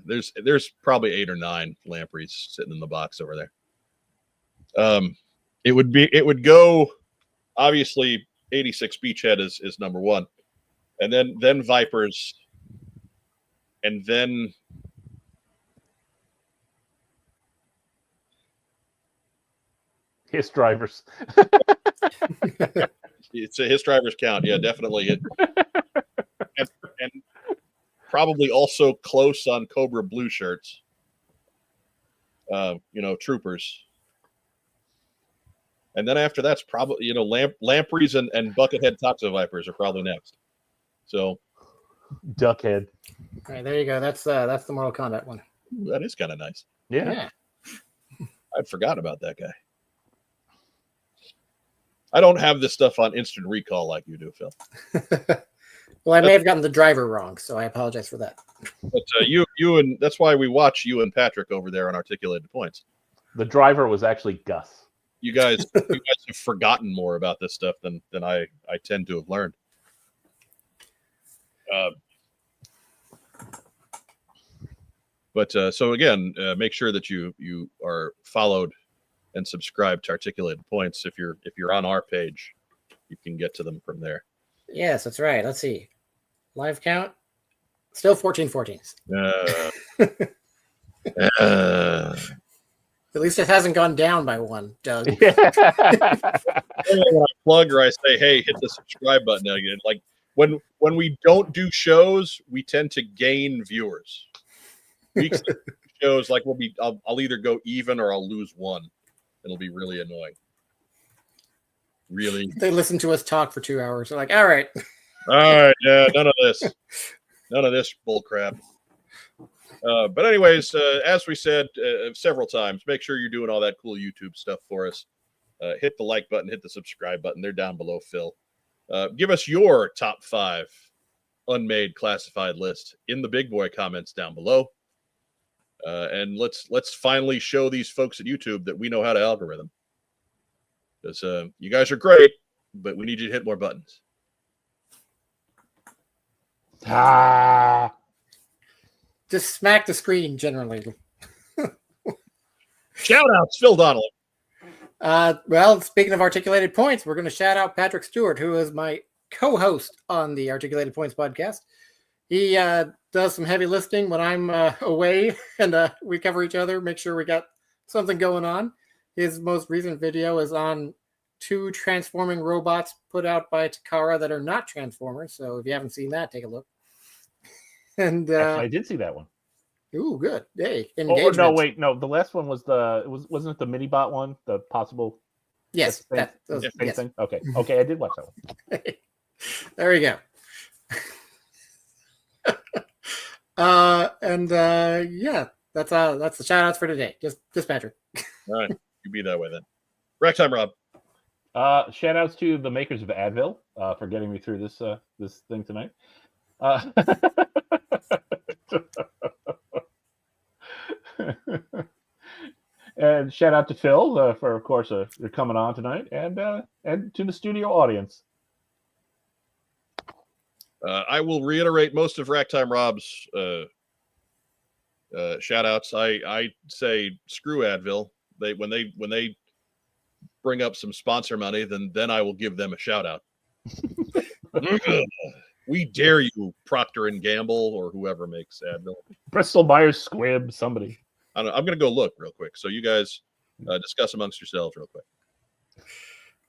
there's probably 8 or 9 Lampreys sitting in the box over there. It would go, obviously 86 Beachhead is number 1, and then Vipers, and then His drivers. It's a his drivers count. Yeah, definitely. And probably also close on Cobra blue shirts. Troopers. And then after that's probably, Lampreys and Buckethead Toxo Vipers are probably next. So Duckhead. All right, there you go. That's the Mortal Kombat one. That is kind of nice. Yeah. I'd forgotten about that guy. I don't have this stuff on instant recall like you do, Phil. Well, I may have gotten the driver wrong, so I apologize for that. But you and that's why we watch you and Patrick over there on Articulated Points. The driver was actually Gus. You guys have forgotten more about this stuff than I tend to have learned. So again, make sure that you are followed and subscribe to Articulated Points. If you're on our page, you can get to them from there. Yes, that's right. Let's see. Live count. Still 14. At least it hasn't gone down by 1, Doug. When I plug or I say, hey, hit the subscribe button again. Like when we don't do shows, we tend to gain viewers. Weeks shows, like I'll either go even or I'll lose 1. It'll be really annoying. Really. They listen to us talk for 2 hours. They're like, all right, yeah, none of this bull crap. But anyways, as we said several times, make sure you're doing all that cool YouTube stuff for us. Hit the like button, hit the subscribe button. They're down below, Phil. Give us your top 5 unmade classified list in the big boy comments down below. And let's finally show these folks at YouTube that we know how to algorithm. Because you guys are great, but we need you to hit more buttons. Just smack the screen generally. Shout outs, Phil Donnelly. Well, speaking of articulated points, we're going to shout out Patrick Stewart, who is my co-host on the Articulated Points podcast. He does some heavy lifting when I'm away, and we cover each other, make sure we got something going on. His most recent video is on 2 transforming robots put out by Takara that are not Transformers. So if you haven't seen that, take a look. And Actually, I did see that one. Ooh, good. Hey, engagement. No, wait, no. The last one was wasn't it the mini bot one? The possible. Yes. Thing? Okay. Okay, I did watch that one. There we go. Yeah, that's the shout outs for today. Just Patrick. All right, you be that way then. Rack time, Rob. Shout outs to the makers of Advil for getting me through this this thing tonight. And shout out to Phil for, of course, you're coming on tonight, and to the studio audience. I will reiterate most of Racktime Rob's shout outs. I say screw Advil. When they bring up some sponsor money, then I will give them a shout out. We dare you, Procter and Gamble or whoever makes Advil. Bristol Myers Squibb, somebody. I don't know. I'm going to go look real quick. So you guys discuss amongst yourselves real quick.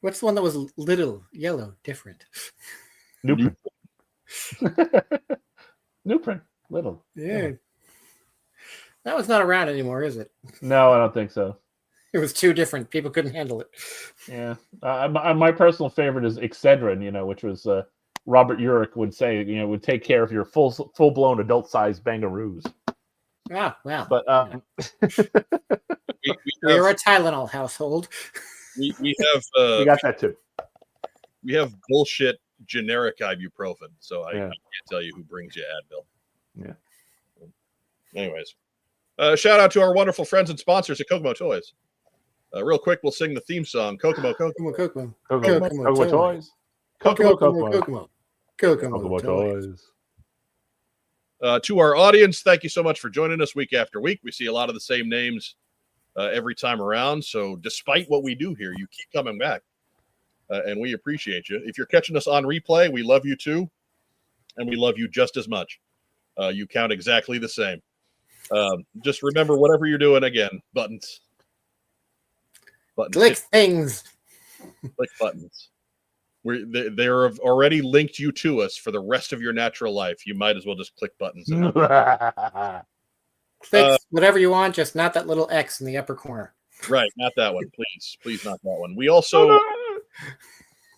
What's the one that was little, yellow, different? New print, little. Yeah. That one's not around anymore, is it? No, I don't think so. It was too different. People couldn't handle it. Yeah. My personal favorite is Excedrin, which was Robert Urich would say, would take care of your full-blown adult-sized bangaroos. Ah, wow. But we're a Tylenol household. We have we got that too. We have bullshit generic ibuprofen, so I can't tell you who brings you Advil. Yeah. Anyways, shout out to our wonderful friends and sponsors at Kokomo Toys. Real quick, we'll sing the theme song. Kokomo Toys. Kokomo Toys. To our audience, thank you so much for joining us week after week. We see a lot of the same names every time around. So despite what we do here, you keep coming back. And we appreciate you. If you're catching us on replay, we love you too. And we love you just as much. You count exactly the same. Just remember, whatever you're doing, again, buttons. Click things. Click buttons. They're already linked you to us for the rest of your natural life. You might as well just click buttons. Click whatever you want, just not that little X in the upper corner. Right, not that one, please, not that one. We also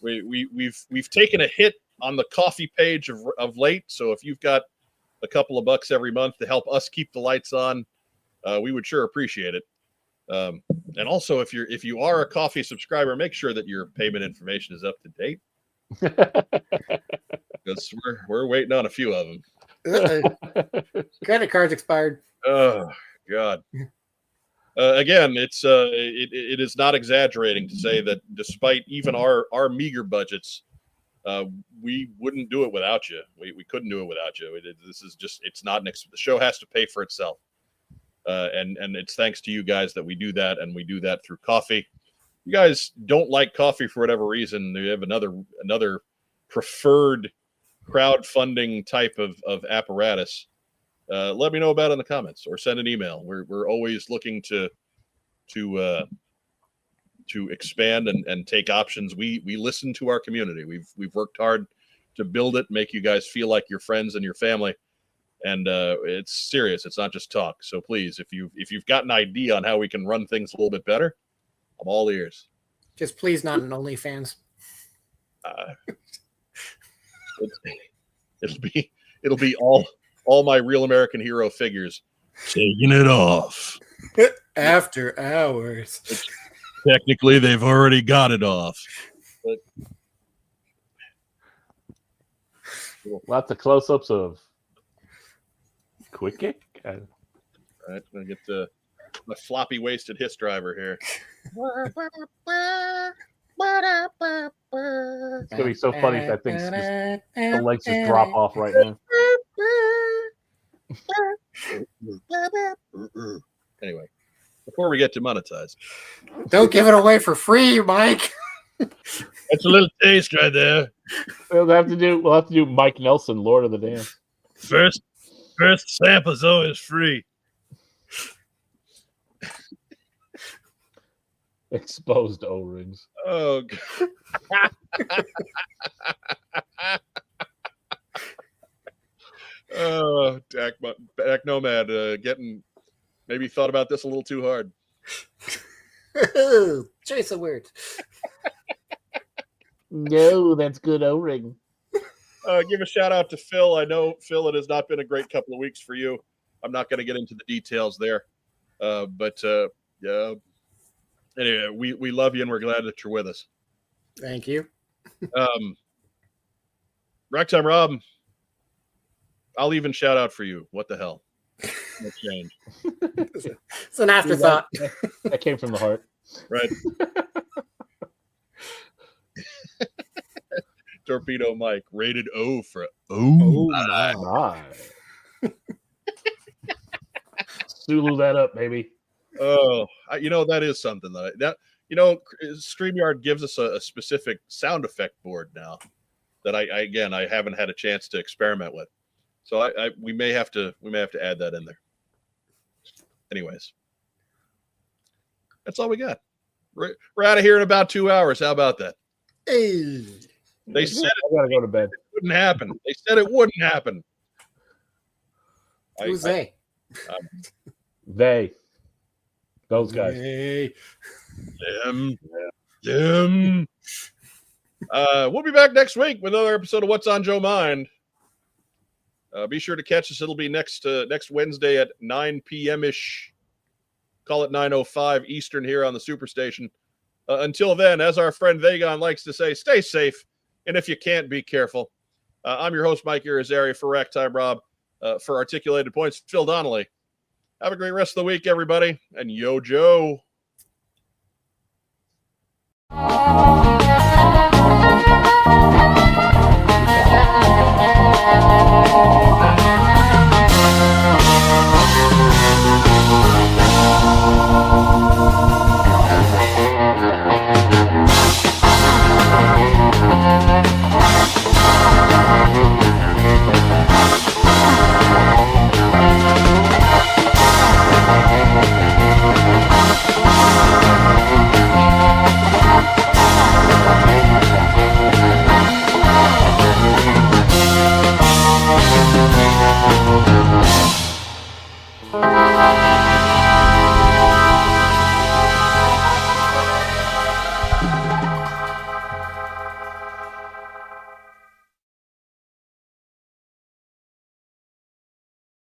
we've taken a hit on the coffee page of late. So if you've got a couple of bucks every month to help us keep the lights on, we would sure appreciate it. And also, if you are a coffee subscriber, make sure that your payment information is up to date, because we're waiting on a few of them. Credit cards expired. Oh God! Again, it is not exaggerating to say that despite even our meager budgets, we wouldn't do it without you. We couldn't do it without you. This is just the show has to pay for itself. And it's thanks to you guys that we do that, and we do that through coffee. You guys don't like coffee for whatever reason. We have another preferred crowdfunding type of apparatus. Let me know about it in the comments or send an email. We're always looking to expand and take options. We listen to our community. We've worked hard to build it, make you guys feel like your friends and your family. And it's serious. It's not just talk. So please, if you've got an idea on how we can run things a little bit better, I'm all ears. Just please not an OnlyFans. It'll be all my Real American Hero figures taking it off after hours. Technically, they've already got it off. But Lots of close-ups of Quick Kick. All right, I'm gonna get my floppy-waisted hiss driver here. It's gonna be so funny if that thing's just the legs just drop off right now. Anyway, before we get to monetize, Don't give it away for free, Mike. that's a little taste right there. We'll have to do Mike Nelson, Lord of the Dance. First sample's always free. Exposed O-rings. Oh, God. Oh, Dak Nomad getting maybe thought about this a little too hard. Chase a word. No, that's good O-ring. Give a shout out to Phil. I know, Phil, it has not been a great couple of weeks for you. I'm not going to get into the details there. But yeah. Anyway, we love you and we're glad that you're with us. Thank you. Ragtime Rob, I'll even shout out for you. What the hell? No change. It's an afterthought. That came from the heart. Right. Torpedo Mike, rated O for My. Sulu that up, baby. Oh, that is something that StreamYard gives us a specific sound effect board now that I haven't had a chance to experiment with. So we may have to add that in there. Anyways, that's all we got. We're out of here in about 2 hours. How about that? Hey. They said I gotta go to bed. it wouldn't happen. They said it wouldn't happen. Who's they? They. Those guys. Hey. Them. We'll be back next week with another episode of What's on Joe Mind. Be sure to catch us. It'll be next Wednesday at 9 p.m. ish. Call it 9:05 Eastern here on the Superstation. Until then, as our friend Vagon likes to say, stay safe, and if you can't, be careful. I'm your host, Mike Irizarry, for Ragtime Rob, for Articulated Points, Phil Donnelly. Have a great rest of the week, everybody, and yo, Joe. Thank you.